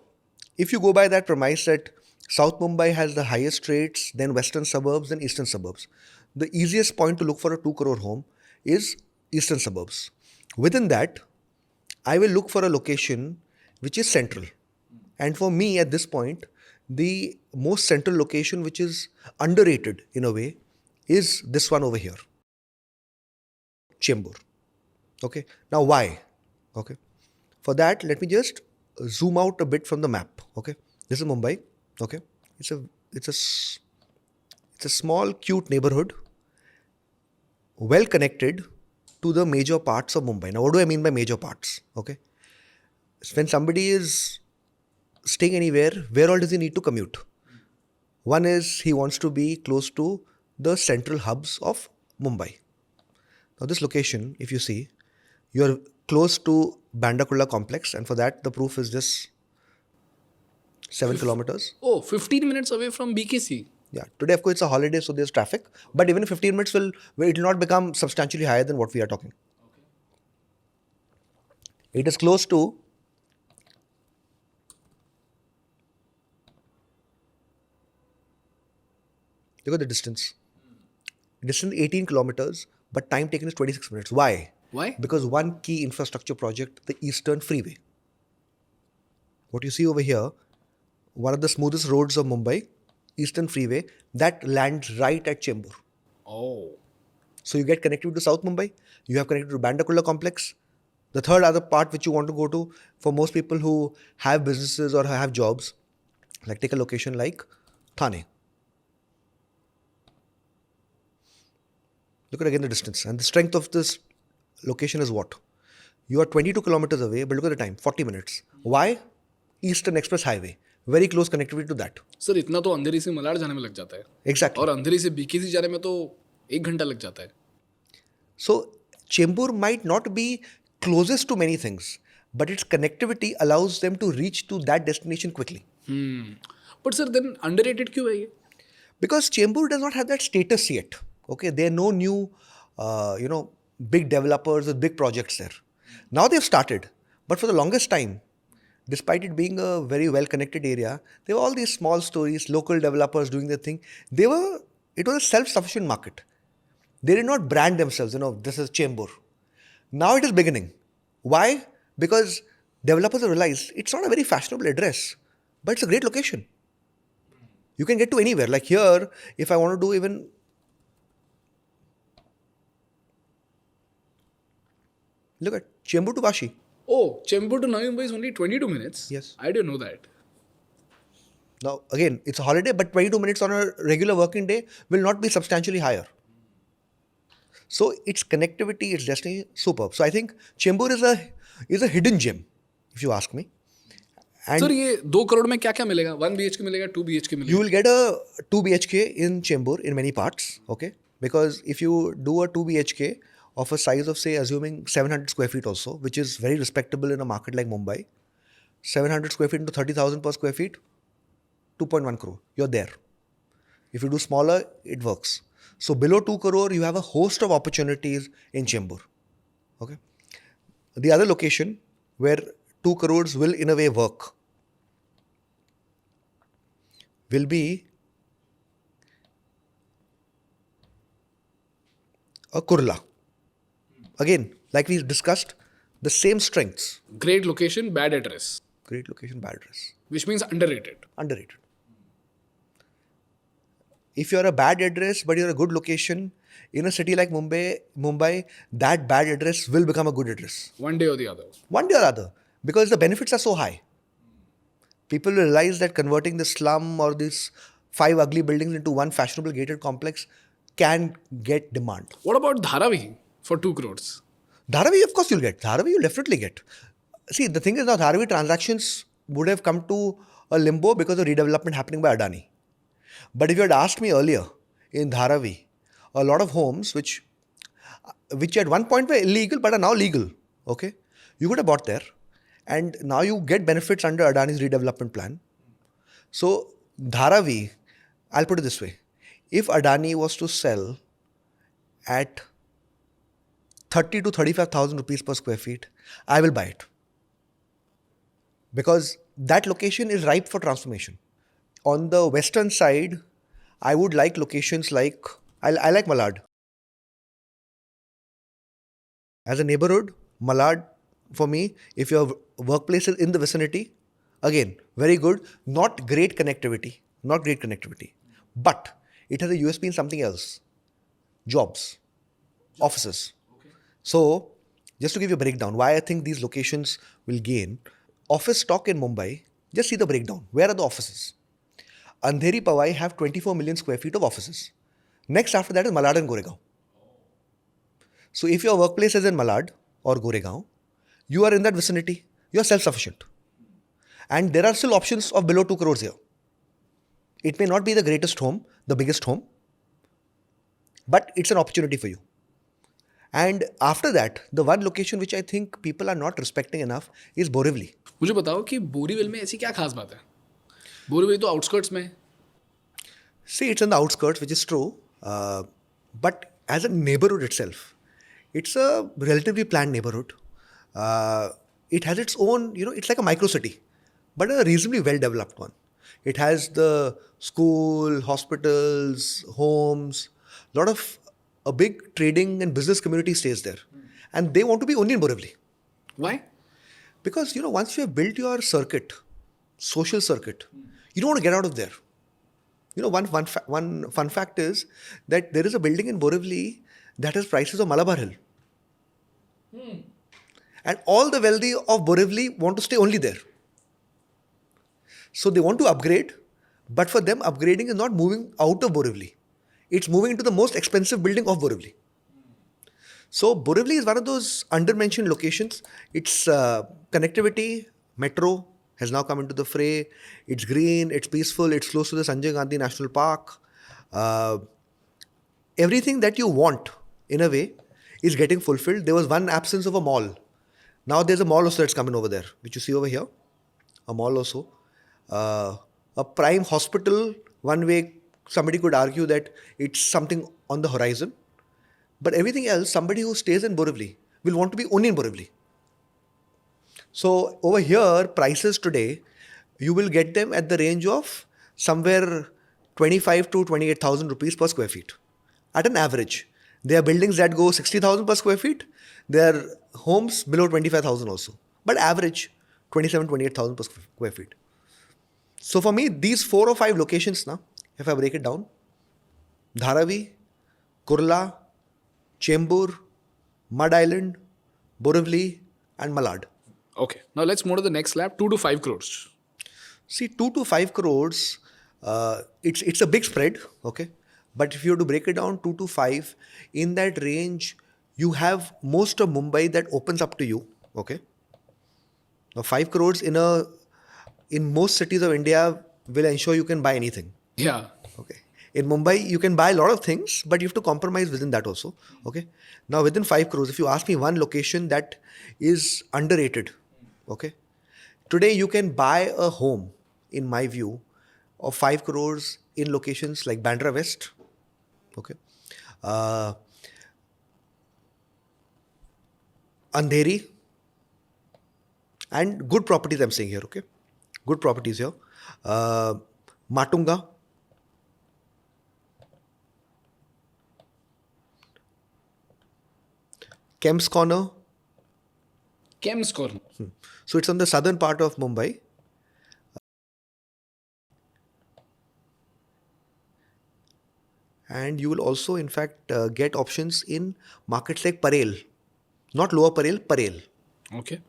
if you go by that premise that South Mumbai has the highest rates, then western suburbs, then eastern suburbs, the easiest point to look for a 2 crore home is eastern suburbs. Within that, I will look for a location which is central. And for me at this point, the most central location which is underrated in a way is this one over here. Chembur. Okay. Now why? Okay. For that, let me just zoom out a bit from the map. Okay. This is Mumbai. Okay. It's a small, cute neighborhood, well connected to the major parts of Mumbai. Now, what do I mean by major parts? Okay. When somebody is staying anywhere, where all does he need to commute? One is he wants to be close to the central hubs of Mumbai. Now, this location, if you see, you're close to Bandra complex, and for that, the proof is just 7 kilometers. Oh, 15 minutes away from BKC. Yeah, today, of course, it's a holiday, so there's traffic. But even 15 minutes it will not become substantially higher than what we are talking. It is close to look at the distance. Distance 18 kilometers, but time taken is 26 minutes. Why? Why? Because one key infrastructure project, the Eastern Freeway. What you see over here, one of the smoothest roads of Mumbai, Eastern Freeway, that lands right at Chembur. Oh. So you get connected to South Mumbai, you have connected to Bandra complex. The third other part which you want to go to, for most people who have businesses or have jobs, like take a location like Thane. Look at again the distance. And the strength of this location is what? You are 22 kilometers away, but look at the time, 40 minutes. Why? Eastern Express Highway. Very close connectivity to that. Sir इतना तो अंधेरी से मलाड जाने में लग जाता है. Exactly. और अंधेरी से बीकेसी जाने में तो 1 घंटा लग जाता है. So, Chembur might not be closest to many things, but its connectivity allows them to reach to that destination quickly. But sir, then underrated क्यों है ये? Because Chembur does not have that status yet. Okay, there are no new, big developers with big projects there. Now they've started, but for the longest time, despite it being a very well-connected area, there were all these small stories, local developers doing their thing. It was a self-sufficient market. They did not brand themselves, this is Chembur. Now it is beginning. Why? Because developers have realized it's not a very fashionable address, but it's a great location. You can get to anywhere. Like here, if I want to do even... Look at Chembur to Vashi. Oh, Chembur to Navi Mumbai is only 22 minutes? Yes. I didn't know that. Now, again, it's a holiday, but 22 minutes on a regular working day will not be substantially higher. So, its connectivity, its destiny, superb. So, I think Chembur is a hidden gem, if you ask me. And sir ये 2 करोड़ में क्या क्या मिलेगा? 1 BHK मिलेगा, 2 BHK मिलेगा? you will get a 2 BHK in Chembur in many parts, okay? Because if you do a 2 BHK of a size of, say, assuming 700 square feet also, which is very respectable in a market like Mumbai, 700 square feet into 30,000 per square feet, 2.1 crore, you're there. If you do smaller, it works. So below 2 crore, you have a host of opportunities in Chembur, okay? The other location where 2 crores will in a way work will be a Kurla. Again, like we discussed, the same strengths. Great location, bad address. Great location, bad address. Which means underrated. Underrated. If you're a bad address, but you're a good location, in a city like Mumbai, that bad address will become a good address. One day or the other. One day or other. Because the benefits are so high. People realize that converting the slum or these 5 ugly buildings into one fashionable gated complex can get demand. What about Dharavi for 2 crores? Dharavi, of course, you'll get. Dharavi, you'll definitely get. See, the thing is now, Dharavi transactions would have come to a limbo because of redevelopment happening by Adani. But if you had asked me earlier, in Dharavi, a lot of homes which at one point were illegal but are now legal, okay? You could have bought there. And now you get benefits under Adani's redevelopment plan. So, Dharavi, I'll put it this way. If Adani was to sell at 30 to 35,000 rupees per square feet, I will buy it. Because that location is ripe for transformation. On the western side, I would like locations like, I like Malad. As a neighborhood, Malad, for me, if your workplace is in the vicinity, again, very good, not great connectivity, but it has a USP in something else. Jobs, offices. Okay. So, just to give you a breakdown, why I think these locations will gain, office stock in Mumbai, just see the breakdown. Where are the offices? Andheri, Powai have 24 million square feet of offices. Next after that is Malad and Goregaon. So, if your workplace is in Malad or Goregaon, you are in that vicinity, you are self-sufficient. And there are still options of below 2 crores here. It may not be the greatest home, the biggest home, but it's an opportunity for you. And after that, the one location which I think people are not respecting enough is Borivali. मुझे बताओ कि बोरीविल में ऐसी क्या खास बात है? बोरीविल तो आउटस्कर्ट्स में है. See, it's on the outskirts, which is true, but as a neighborhood itself, it's a relatively planned neighborhood. It has its own, it's like a micro city, but a reasonably well developed one. It has the school, hospitals, homes, a big trading and business community stays there. And they want to be only in Borivali. Why? Because, once you have built your circuit, social circuit, you don't want to get out of there. One fun fact is that there is a building in Borivali that has prices of Malabar Hill. And all the wealthy of Borivali want to stay only there. So they want to upgrade, but for them, upgrading is not moving out of Borivali. It's moving into the most expensive building of Borivali. So Borivali is one of those undermentioned locations. Its connectivity, metro has now come into the fray. It's green, it's peaceful, it's close to the Sanjay Gandhi National Park. Everything that you want, in a way, is getting fulfilled. There was one absence of a mall. Now there's a mall also that's coming over there, which you see over here. A mall also. A prime hospital, one way somebody could argue that it's something on the horizon. But everything else, somebody who stays in Borivali will want to be only in Borivali. So over here, prices today, you will get them at the range of somewhere 25 to 28,000 rupees per square feet. At an average. There are buildings that go 60,000 per square feet. There are homes below 25,000 also. But average 27, 28,000 per square feet. So for me, these 4 or 5 locations now, if I break it down, Dharavi, Kurla, Chembur, Mud Island, Borivali and Malad. Okay, now let's move to the next slab, 2 to 5 crores. See, 2 to 5 crores, it's a big spread, okay? But if you have to break it down, 2 to 5, in that range, you have most of Mumbai that opens up to you, okay? Now, 5 crores in most cities of India will ensure you can buy anything. Yeah. Okay. In Mumbai, you can buy a lot of things, but you have to compromise within that also. Okay. Now, within 5 crores, if you ask me one location that is underrated, okay, today you can buy a home, in my view, of 5 crores in locations like Bandra West, okay, Andheri, and good properties I'm saying here, okay, good properties here, Matunga, Kemp's Corner. Kemp's Corner. So it's on the southern part of Mumbai. And you will also, in fact, get options in markets like Parel. Not Lower Parel, Parel. Okay.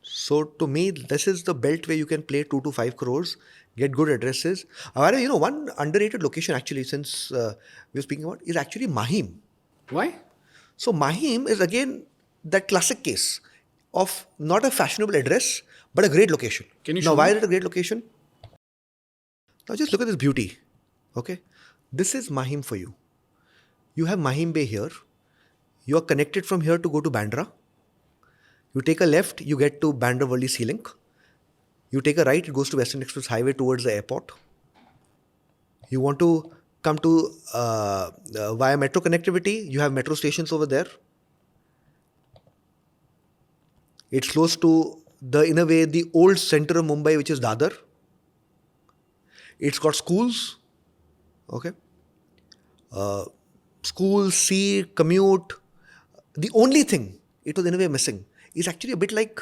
So to me, this is the belt where you can play 2 to 5 crores, get good addresses. However, one underrated location actually, since we're speaking about, is actually Mahim. Why? So Mahim is again that classic case of not a fashionable address, but a great location. Can you now, show why me? is it a great location? Now just look at this beauty. Okay. This is Mahim for you. You have Mahim Bay here. You are connected from here to go to Bandra. You take a left, you get to Bandra Worli Sea Link. You take a right, it goes to Western Express Highway towards the airport. You want to come to via metro connectivity, you have metro stations over there. It's close to in a way, the old center of Mumbai, which is Dadar. It's got schools, okay? Schools, sea, commute. The only thing it was in a way missing is actually a bit like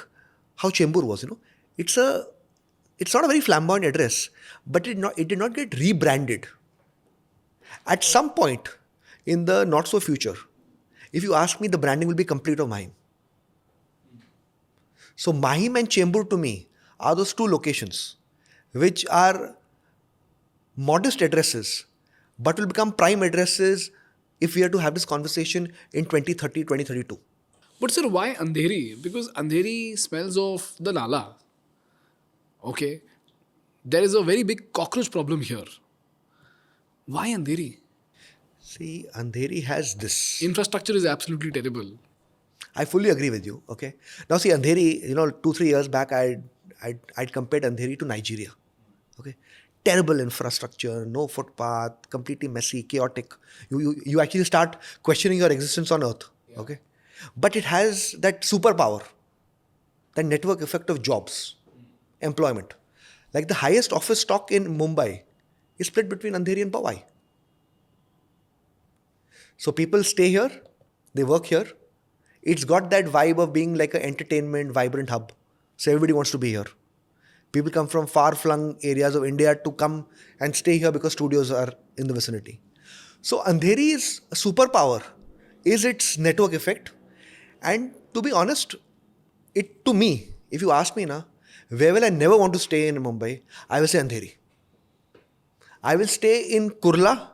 how Chembur was, It's not a very flamboyant address, but it did not get rebranded. At some point in the not so future, if you ask me, the branding will be complete of Mahim. So Mahim and Chembur to me are those 2 locations which are modest addresses but will become prime addresses if we are to have this conversation in 2030, 2032. But sir, why Andheri? Because Andheri smells of the Nala. Okay. there is a very big cockroach problem here. Why Andheri? See, Andheri has this. Infrastructure is absolutely terrible. I fully agree with you. Okay. Now see, Andheri, 2-3 years back, I'd compared Andheri to Nigeria. Okay. Terrible infrastructure, no footpath, completely messy, chaotic. You actually start questioning your existence on earth. Yeah. Okay. But it has that superpower, that network effect of jobs, employment. Like the highest office stock in Mumbai is split between Andheri and Powai. So people stay here, they work here. It's got that vibe of being like an entertainment, vibrant hub. So everybody wants to be here. People come from far-flung areas of India to come and stay here because studios are in the vicinity. So Andheri's superpower is its network effect. And to be honest, to me, if you ask me now, where will I never want to stay in Mumbai, I will say Andheri. I will stay in Kurla,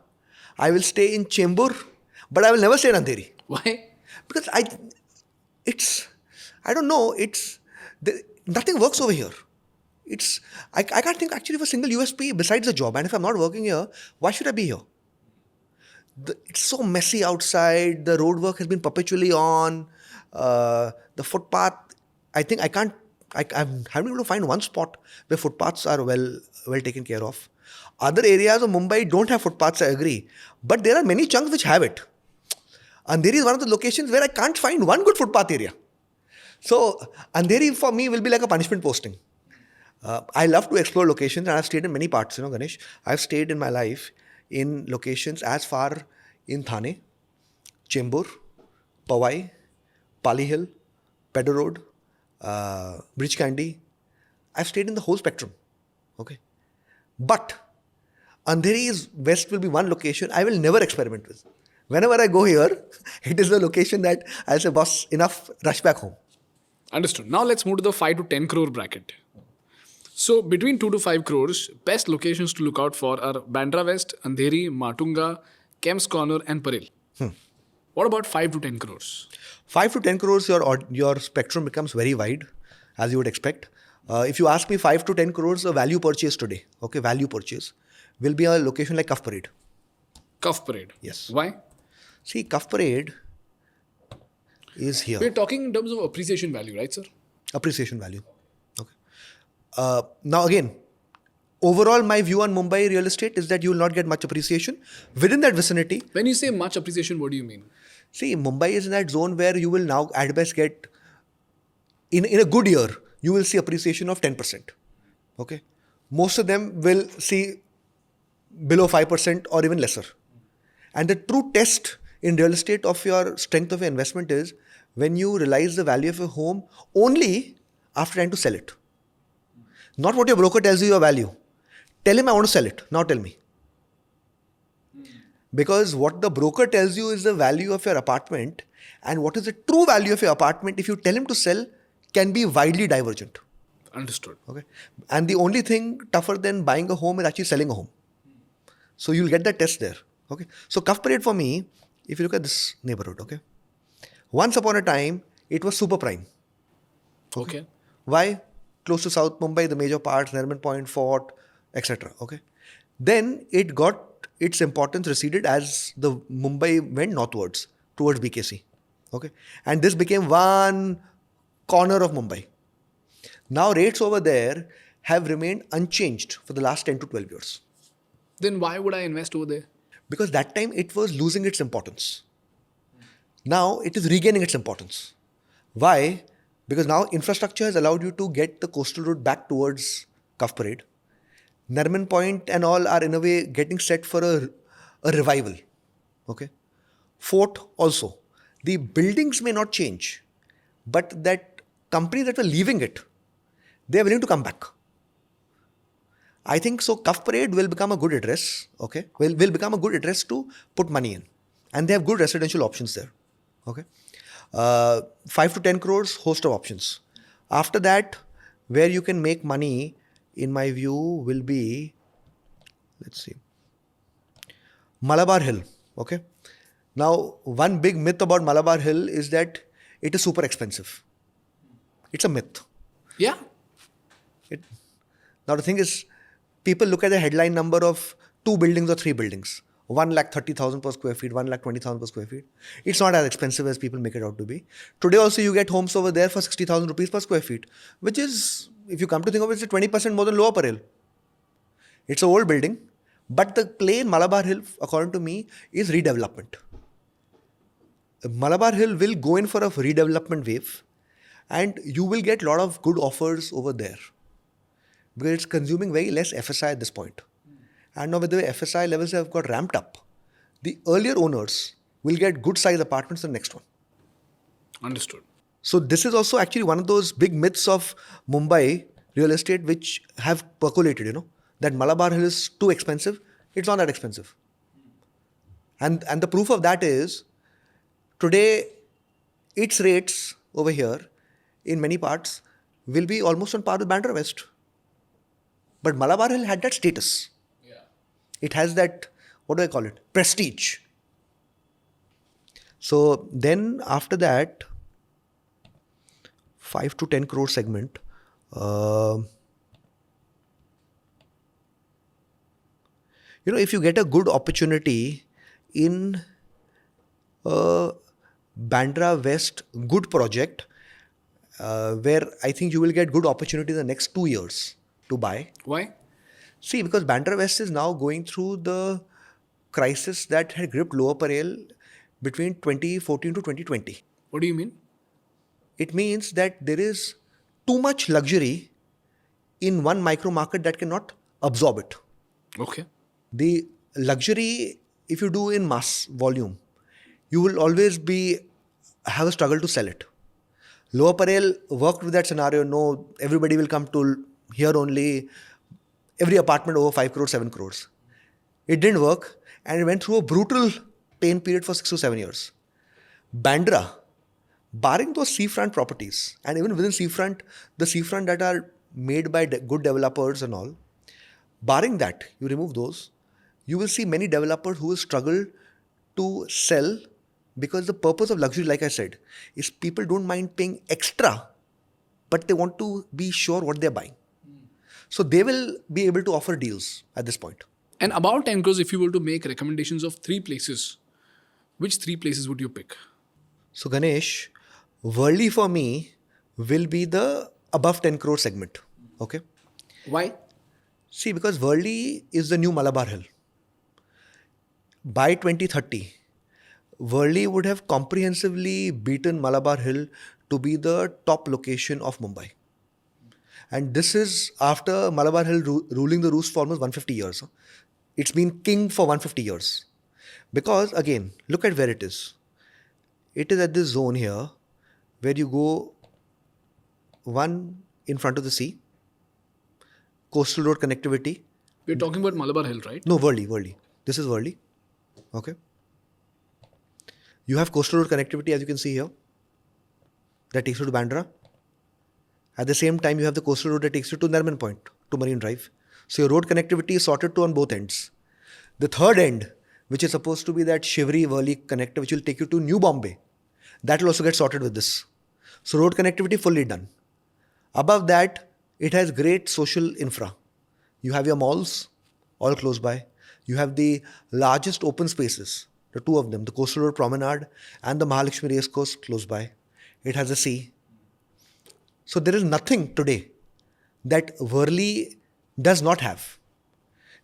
I will stay in Chembur, but I will never stay in Andheri. Why? Because I don't know, nothing works over here. I can't think actually of a single USP besides the job. And if I'm not working here, why should I be here? It's so messy outside. The road work has been perpetually on. The footpath, I think I haven't been able to find one spot where footpaths are well taken care of. Other areas of Mumbai don't have footpaths, I agree. But there are many chunks which have it. Andheri is one of the locations where I can't find one good footpath area. So Andheri for me will be like a punishment posting. I love to explore locations and I've stayed in many parts, Ganesh. I've stayed in my life in locations as far in Thane, Chembur, Powai, Pali Hill, Pedder Road, Bridge Candy. I've stayed in the whole spectrum. Okay. But Andheri's West will be one location I will never experiment with. Whenever I go here, it is the location that I'll say, boss, enough, rush back home. Understood. Now let's move to the 5 to 10 crore bracket. So between 2 to 5 crores, best locations to look out for are Bandra West, Andheri, Matunga, Kemps Corner and Parel. What about 5 to 10 crores? 5 to 10 crores, your spectrum becomes very wide, as you would expect. If you ask me 5 to 10 crores, a value purchase today, okay, value purchase, will be a location like Cuff Parade. Cuff Parade? Yes. Why? See, Cuff Parade is here. We're talking in terms of appreciation value, right, sir? Appreciation value. Okay. Now again, overall my view on Mumbai real estate is that you will not get much appreciation within that vicinity. When you say much appreciation, what do you mean? See, Mumbai is in that zone where you will now at best get, in a good year, you will see appreciation of 10%. Okay. Most of them will see below 5% or even lesser. And the true test in real estate of your strength of your investment is when you realize the value of a home only after trying to sell it. Not what your broker tells you your value. Tell him I want to sell it. Now tell me. Because what the broker tells you is the value of your apartment, and what is the true value of your apartment if you tell him to sell can be widely divergent. Understood. Okay. And the only thing tougher than buying a home is actually selling a home. So you'll get that test there. Okay. So Cuff Parade for me, if you look at this neighborhood, okay. Once upon a time, it was super prime. Okay. Why? Close to South Mumbai, the major parts, Nariman Point, Fort, etc. Okay. Then it got its importance receded as the Mumbai went northwards towards BKC. Okay. And this became one corner of Mumbai. Now rates over there have remained unchanged for the last 10 to 12 years. Then why would I invest over there? Because that time it was losing its importance. Now it is regaining its importance. Why? Because now infrastructure has allowed you to get the coastal route back towards Cuff Parade. Nariman Point and all are in a way getting set for a revival. Okay. Fort also. The buildings may not change, but that company that were leaving it, they are willing to come back. I think so. Cuff Parade will become a good address. Okay. Will become a good address to put money in. And they have good residential options there. Okay. 5 to 10 crores, host of options. After that, where you can make money, in my view, will be, let's see, Malabar Hill. Okay. Now, one big myth about Malabar Hill is that it is super expensive. It's a myth. Yeah. Now, the thing is, people look at the headline number of 2 buildings or 3 buildings. 1,30,000 per square feet, 1,20,000 per square feet. It's not as expensive as people make it out to be. Today also you get homes over there for 60,000 rupees per square feet, which is, if you come to think of it, it's 20% more than Lower Parel. It's an old building, but the play in Malabar Hill, according to me, is redevelopment. Malabar Hill will go in for a redevelopment wave, and you will get a lot of good offers over there because it's consuming very less FSI at this point. And now with the way FSI levels have got ramped up, the earlier owners will get good size apartments in the next one. Understood. So this is also actually one of those big myths of Mumbai real estate which have percolated, that Malabar Hill is too expensive. It's not that expensive. And the proof of that is, today, its rates over here in many parts will be almost on par with Bandra West. But Malabar Hill had that status. Yeah. It has that, what do I call it? Prestige. So then after that, 5 to 10 crore segment, if you get a good opportunity in Bandra West good project, where I think you will get good opportunity in the next 2 years to buy. Why? See, because Bandra West is now going through the crisis that had gripped Lower Parel between 2014 to 2020. What do you mean? It means that there is too much luxury in one micro market that cannot absorb it. Okay. The luxury, if you do in mass volume, you will always have a struggle to sell it. Lower Parel worked with that scenario. No, everybody will come to here only. Every apartment over 5 crores, 7 crores. It didn't work, and it went through a brutal pain period for 6 to 7 years. Bandra, barring those seafront properties, and even within seafront, the seafront that are made by good developers and all, barring that, you remove those, you will see many developers who will struggle to sell, because the purpose of luxury, like I said, is people don't mind paying extra, but they want to be sure what they're buying. So they will be able to offer deals at this point. And about 10 crores, if you were to make recommendations of 3 places, which 3 places would you pick? So Ganesh, Worli for me will be the above 10 crore segment. Okay. Why? See, because Worli is the new Malabar Hill. By 2030, Worli would have comprehensively beaten Malabar Hill to be the top location of Mumbai. And this is after Malabar Hill ruling the roost for almost 150 years. It's been king for 150 years. Because again, look at where it is. It is at this zone here where you go one in front of the sea, coastal road connectivity. We're talking about Malabar Hill, right? No, Worli. This is Worli. Okay. You have coastal road connectivity, as you can see here, that takes you to Bandra. At the same time, you have the coastal road that takes you to Narman Point, to Marine Drive. So your road connectivity is sorted to on both ends. The third end, which is supposed to be that Shivri-Worli connector, which will take you to New Bombay, that will also get sorted with this. So road connectivity fully done. Above that, it has great social infra. You have your malls, all close by. You have the largest open spaces, the 2 of them, the Coastal Road Promenade and the Mahalakshmi Race Course close by. It has a sea. So there is nothing today that Worli does not have.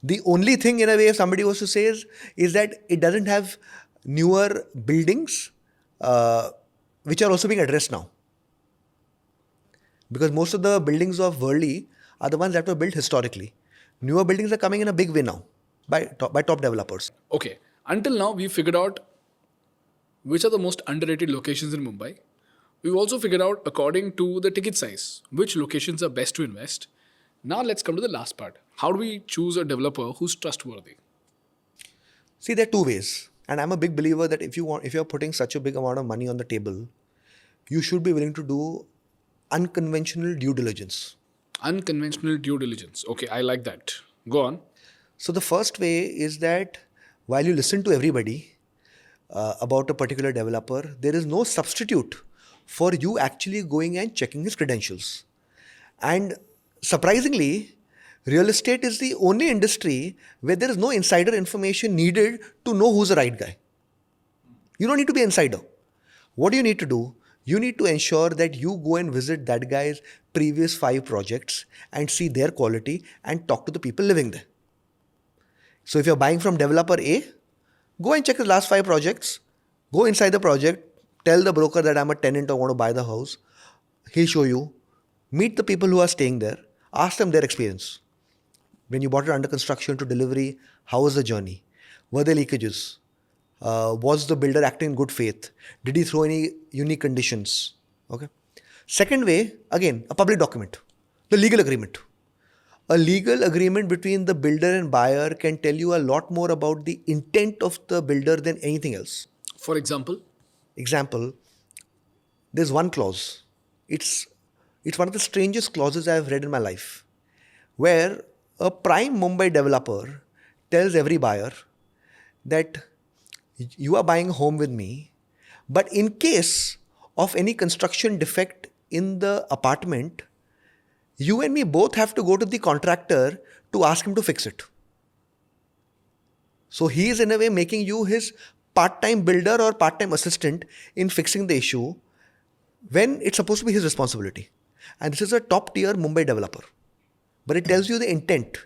The only thing, in a way, if somebody was to say is that it doesn't have newer buildings which are also being addressed now. Because most of the buildings of Worli are the ones that were built historically. Newer buildings are coming in a big way now by top developers. Okay. Until now, we figured out which are the most underrated locations in Mumbai. We've also figured out, according to the ticket size, which locations are best to invest. Now let's come to the last part. How do we choose a developer who's trustworthy? See, there are 2 ways. And I'm a big believer that if you're putting such a big amount of money on the table, you should be willing to do unconventional due diligence. Unconventional due diligence. Okay, I like that. Go on. So the first way is that while you listen to everybody about a particular developer, there is no substitute for you actually going and checking his credentials. And surprisingly, Real estate is the only industry where there is no insider information needed to know who's the right guy. You don't need to be an insider. What do you need to do? You need to ensure that you go and visit that guy's previous 5 projects and see their quality and talk to the people living there. So if you're buying from developer A, go and check his last 5 projects. Go inside the project, tell the broker that I'm a tenant, I want to buy the house. He'll show you. Meet the people who are staying there. Ask them their experience. When you bought it under construction to delivery, how was the journey? Were there leakages? Was the builder acting in good faith? Did he throw any unique conditions? Okay. Second way, again, a public document, the legal agreement. A legal agreement between the builder and buyer can tell you a lot more about the intent of the builder than anything else. For example? Example, there's one clause. It's one of the strangest clauses I've read in my life, where a prime Mumbai developer tells every buyer that you are buying a home with me, but in case of any construction defect in the apartment, you and me both have to go to the contractor to ask him to fix it. So he is in a way making you his part-time builder or part-time assistant in fixing the issue when it's supposed to be his responsibility. And this is a top-tier Mumbai developer. But it tells you the intent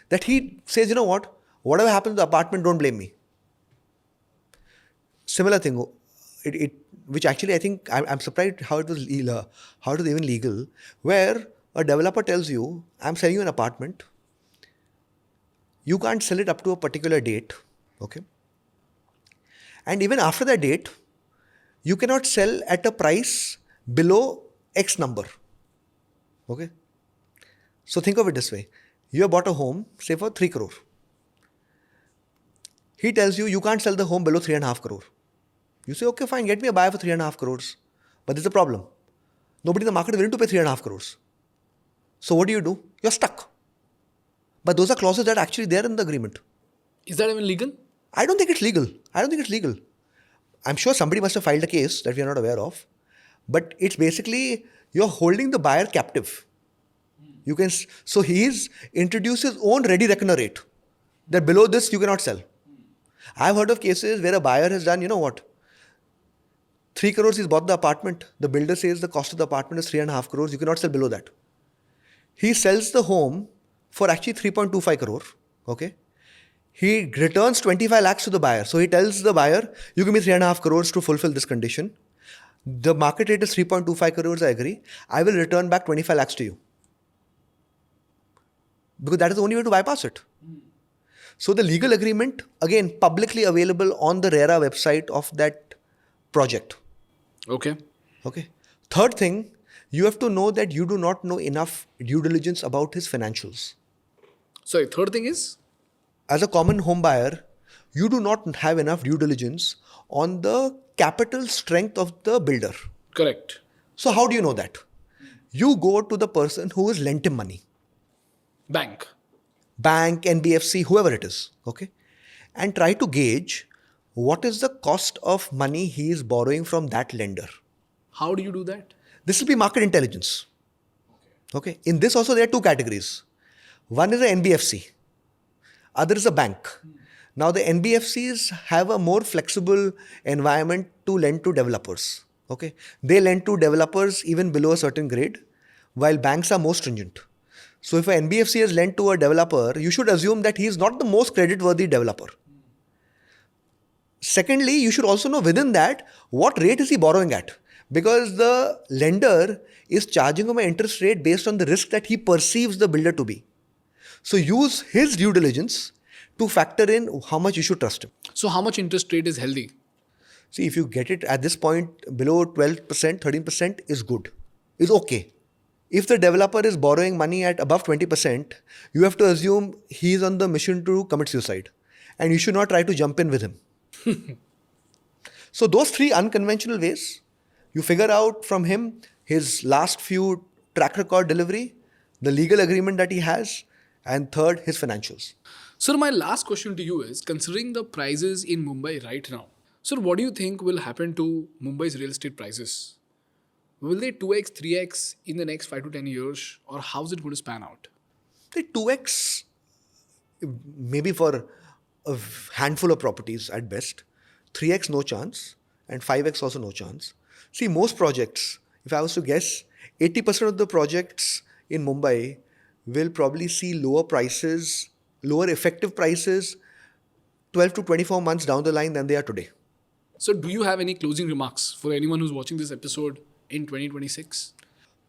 that he says, you know what, whatever happens to the apartment, don't blame me. Similar thing, which actually I think I'm surprised how it was even legal, where a developer tells you, I'm selling you an apartment. You can't sell it up to a particular date, okay? And even after that date, you cannot sell at a price below X number, okay? So think of it this way. You have bought a home, say for 3 crore. He tells you, you can't sell the home below 3.5 crore. You say, okay, fine, get me a buyer for 3.5 crores. But there's a problem. Nobody in the market is willing to pay 3.5 crores. So what do? You're stuck. But those are clauses that are actually there in the agreement. Is that even legal? I don't think it's legal. I'm sure somebody must have filed a case that we are not aware of. But it's basically, you're holding the buyer captive. So he's introduced his own ready reckoner rate. That below this, you cannot sell. I've heard of cases where a buyer has done, 3 crores he's bought the apartment. The builder says the cost of the apartment is 3.5 crores. You cannot sell below that. He sells the home for actually 3.25 crore. Okay. He returns 25 lakhs to the buyer. So he tells the buyer, you give me 3.5 crores to fulfill this condition. The market rate is 3.25 crores, I agree. I will return back 25 lakhs to you. Because that is the only way to bypass it. So the legal agreement, again, publicly available on the RERA website of that project. Okay. Third thing, you have to know that you do not know enough due diligence about his financials. Sorry, third thing is? As a common home buyer, you do not have enough due diligence on the capital strength of the builder. Correct. So how do you know that? You go to the person who has lent him money. Bank, NBFC, whoever it is, okay? And try to gauge what is the cost of money he is borrowing from that lender. How do you do that? This will be market intelligence. Okay. In this also there are 2 categories. One is an NBFC. Other is a bank. Now the NBFCs have a more flexible environment to lend to developers. Okay. They lend to developers even below a certain grade, while banks are more stringent. So if an NBFC has lent to a developer, you should assume that he is not the most credit-worthy developer. Secondly, you should also know within that, what rate is he borrowing at? Because the lender is charging him an interest rate based on the risk that he perceives the builder to be. So use his due diligence to factor in how much you should trust him. So how much interest rate is healthy? See, if you get it at this point below 12%, 13% is good, is okay. If the developer is borrowing money at above 20%, you have to assume he is on the mission to commit suicide. And you should not try to jump in with him. So those 3 unconventional ways, you figure out from him his last few track record delivery, the legal agreement that he has, and third, his financials. Sir, my last question to you is, considering the prices in Mumbai right now, sir, what do you think will happen to Mumbai's real estate prices? Will they 2x, 3x in the next 5 to 10 years, or how is it going to span out? The 2x maybe for a handful of properties at best, 3x no chance, and 5x also no chance. See, most projects, if I was to guess, 80% of the projects in Mumbai will probably see lower prices, lower effective prices 12 to 24 months down the line than they are today. So, do you have any closing remarks for anyone who's watching this episode in 2026?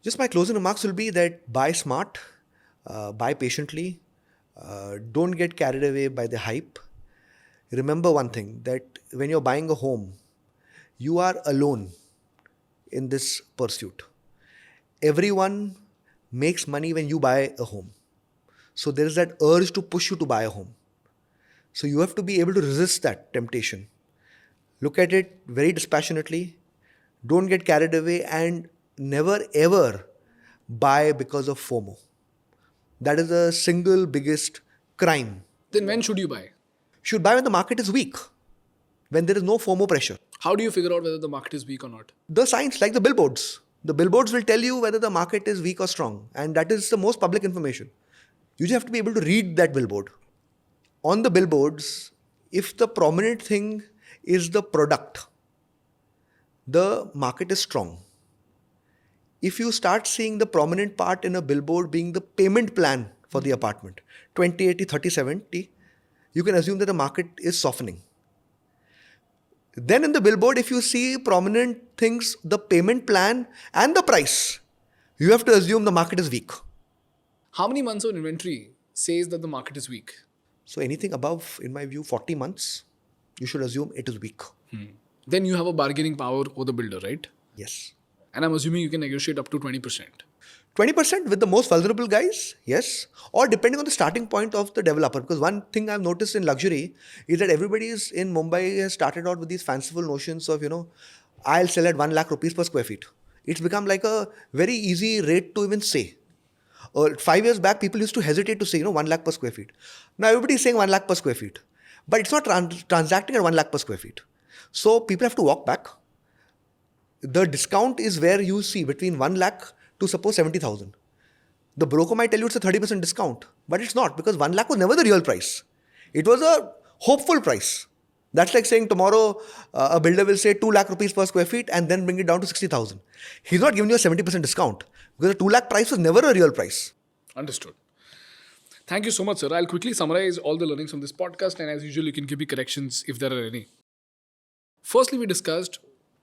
Just my closing remarks will be that buy smart, buy patiently, don't get carried away by the hype. Remember one thing, that when you're buying a home, you are alone in this pursuit. Everyone makes money when you buy a home. So there is that urge to push you to buy a home. So you have to be able to resist that temptation. Look at it very dispassionately. Don't get carried away, and never ever buy because of FOMO. That is the single biggest crime. Then when should you buy? Should buy when the market is weak, when there is no FOMO pressure. How do you figure out whether the market is weak or not? The signs, like the billboards. The billboards will tell you whether the market is weak or strong, and that is the most public information. You just have to be able to read that billboard. On the billboards, if the prominent thing is the product, the market is strong. If you start seeing the prominent part in a billboard being the payment plan for the apartment, 20/80, 30/70, you can assume that the market is softening. Then in the billboard, if you see prominent things, the payment plan and the price, you have to assume the market is weak. How many months of inventory says that the market is weak? So anything above, in my view, 40 months, you should assume it is weak. Then you have a bargaining power over the builder, right? Yes. And I'm assuming you can negotiate up to 20%. 20% with the most vulnerable guys, yes. Or depending on the starting point of the developer. Because one thing I've noticed in luxury is that everybody is in Mumbai has started out with these fanciful notions of, I'll sell at 1 lakh rupees per square feet. It's become like a very easy rate to even say. 5 years back, people used to hesitate to say, 1 lakh per square feet. Now everybody is saying 1 lakh per square feet. But it's not transacting at 1 lakh per square feet. So people have to walk back. The discount is where you see between 1 lakh to suppose 70,000. The broker might tell you it's a 30% discount, but it's not, because 1 lakh was never the real price. It was a hopeful price. That's like saying tomorrow a builder will say 2 lakh rupees per square feet and then bring it down to 60,000. He's not giving you a 70% discount, because the 2 lakh price was never a real price. Understood. Thank you so much, sir. I'll quickly summarize all the learnings from this podcast, and as usual, you can give me corrections if there are any. Firstly, we discussed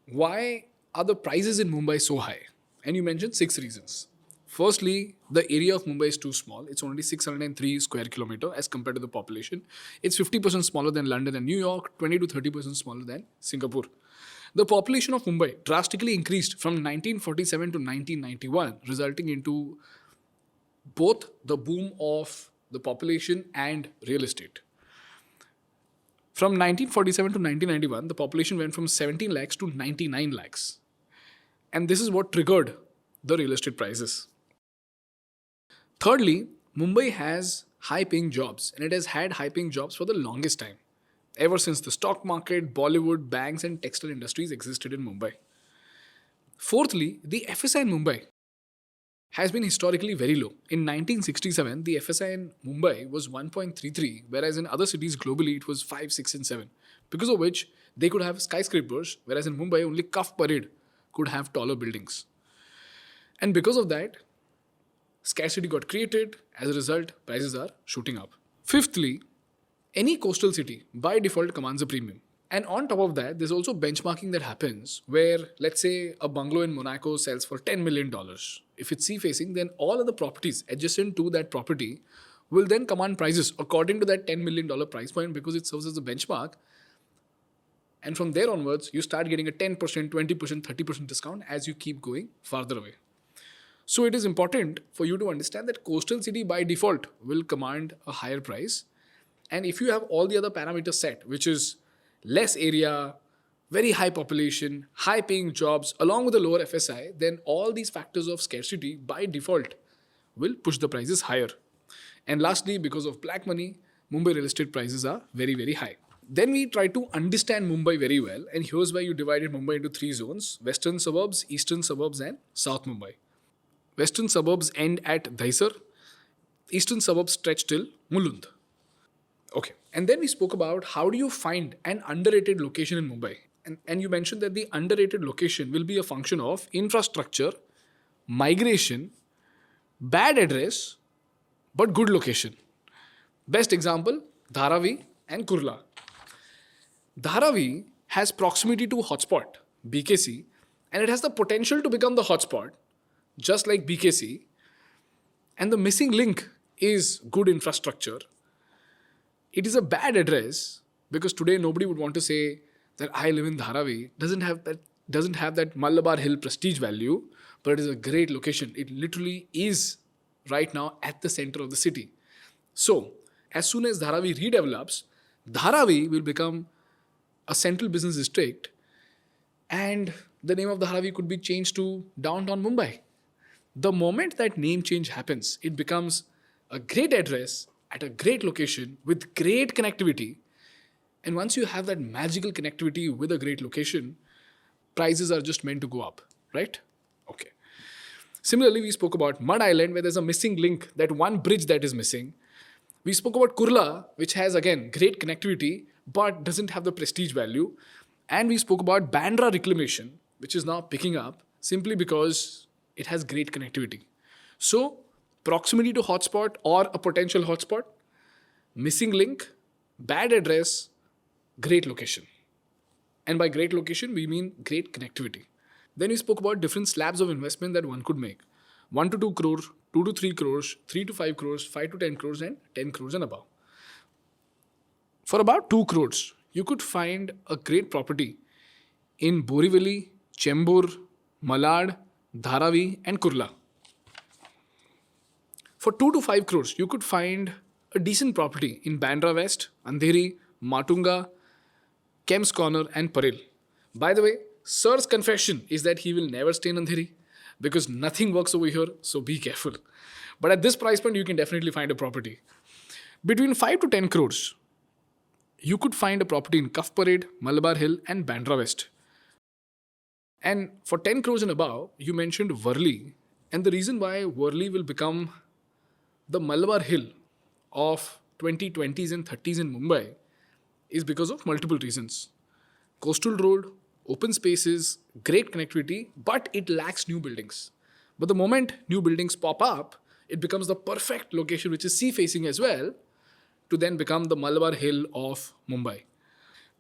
why are the prices in Mumbai so high? And you mentioned 6 reasons. Firstly, the area of Mumbai is too small. It's only 603 square kilometer as compared to the population. It's 50% smaller than London and New York, 20 to 30% smaller than Singapore. The population of Mumbai drastically increased from 1947 to 1991, resulting into both the boom of the population and real estate. From 1947 to 1991, the population went from 17 lakhs to 99 lakhs. And this is what triggered the real estate prices. Thirdly, Mumbai has high-paying jobs, and it has had high-paying jobs for the longest time, ever since the stock market, Bollywood, banks, and textile industries existed in Mumbai. Fourthly, the FSI in Mumbai has been historically very low. In 1967, the FSI in Mumbai was 1.33, whereas in other cities globally it was 5, 6, and 7, because of which they could have skyscrapers, whereas in Mumbai only Kaf Parade could have taller buildings. And because of that, scarcity got created. As a result, prices are shooting up. Fifthly, any coastal city by default commands a premium. And on top of that, there's also benchmarking that happens where, let's say, a bungalow in Monaco sells for $10 million. If it's sea-facing, then all other properties adjacent to that property will then command prices according to that $10 million price point, because it serves as a benchmark. And from there onwards, you start getting a 10%, 20%, 30% discount as you keep going farther away. So it is important for you to understand that coastal city by default will command a higher price. And if you have all the other parameters set, which is less area, very high population, high paying jobs, along with a lower FSI, then all these factors of scarcity by default will push the prices higher. And lastly, because of black money, Mumbai real estate prices are very, very high. Then we try to understand Mumbai very well, and here's why you divided Mumbai into 3 zones: Western suburbs, Eastern suburbs, and South Mumbai. Western suburbs end at Dahisar, Eastern suburbs stretch till Mulund. Okay. And then we spoke about how do you find an underrated location in Mumbai. And you mentioned that the underrated location will be a function of infrastructure, migration, bad address, but good location. Best example, Dharavi and Kurla. Dharavi has proximity to hotspot, BKC, and it has the potential to become the hotspot, just like BKC. And the missing link is good infrastructure. It is a bad address because today nobody would want to say that I live in Dharavi. Doesn't have that Malabar Hill prestige value, but it is a great location. It literally is right now at the center of the city. So as soon as Dharavi redevelops, Dharavi will become a central business district, and the name of Dharavi could be changed to downtown Mumbai. The moment that name change happens, it becomes a great address at a great location with great connectivity. And once you have that magical connectivity with a great location, prices are just meant to go up, right? Okay. Similarly, we spoke about Mud Island, where there's a missing link, that one bridge that is missing. We spoke about Kurla, which has, again, great connectivity, but doesn't have the prestige value. And we spoke about Bandra Reclamation, which is now picking up simply because it has great connectivity. So, proximity to hotspot or a potential hotspot, missing link, bad address, great location. And by great location, we mean great connectivity. Then we spoke about different slabs of investment that one could make. 1 to 2 crore, 2 to 3 crores, 3 to 5 crores, 5 to 10 crores, and 10 crores and above. For about 2 crores, you could find a great property in Borivali, Chembur, Malad, Dharavi, and Kurla. For 2 to 5 crores, you could find a decent property in Bandra West, Andheri, Matunga, Kem's Corner, and Parel. By the way, Sir's confession is that he will never stay in Andheri because nothing works over here, so be careful. But at this price point, you can definitely find a property. Between 5 to 10 crores, you could find a property in Cuff Parade, Malabar Hill, and Bandra West. And for 10 crores and above, you mentioned Worli. And the reason why Worli will become the Malabar Hill of 2020s and 30s in Mumbai is because of multiple reasons. Coastal road, open spaces, great connectivity, but it lacks new buildings. But the moment new buildings pop up, it becomes the perfect location, which is sea-facing as well, to then become the Malabar Hill of Mumbai.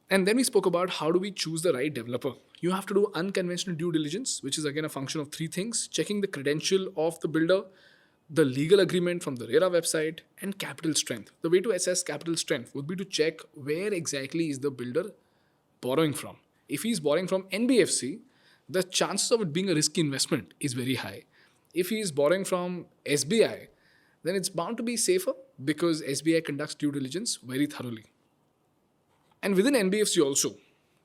And then we spoke about how do we choose the right developer. You have to do unconventional due diligence, which is again a function of 3 things: checking the credential of the builder, the legal agreement from the RERA website, and capital strength. The way to assess capital strength would be to check where exactly is the builder borrowing from. If he's borrowing from NBFC, the chances of it being a risky investment is very high. If he is borrowing from SBI, then it's bound to be safer because SBI conducts due diligence very thoroughly. And within NBFC also,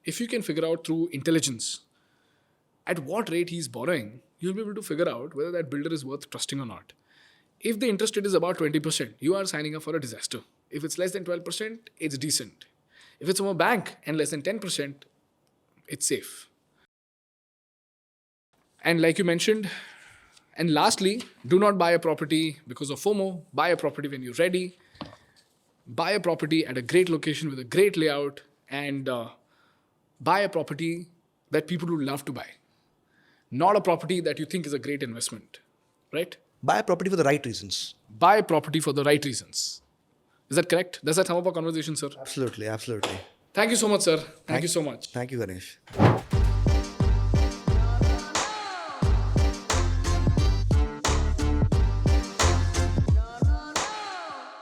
if you can figure out through intelligence at what rate he's borrowing, you'll be able to figure out whether that builder is worth trusting or not. If the interest rate is about 20%, you are signing up for a disaster. If it's less than 12%, it's decent. If it's from a bank and less than 10%, it's safe. And like you mentioned, and lastly, do not buy a property because of FOMO. Buy a property when you're ready. Buy a property at a great location with a great layout, and buy a property that people would love to buy. Not a property that you think is a great investment, right? Buy a property for the right reasons. Buy a property for the right reasons. Is that correct? Does that sum up our conversation, sir? Absolutely, absolutely. Thank you so much, sir. Thank you so much. Thank you, Ganesh.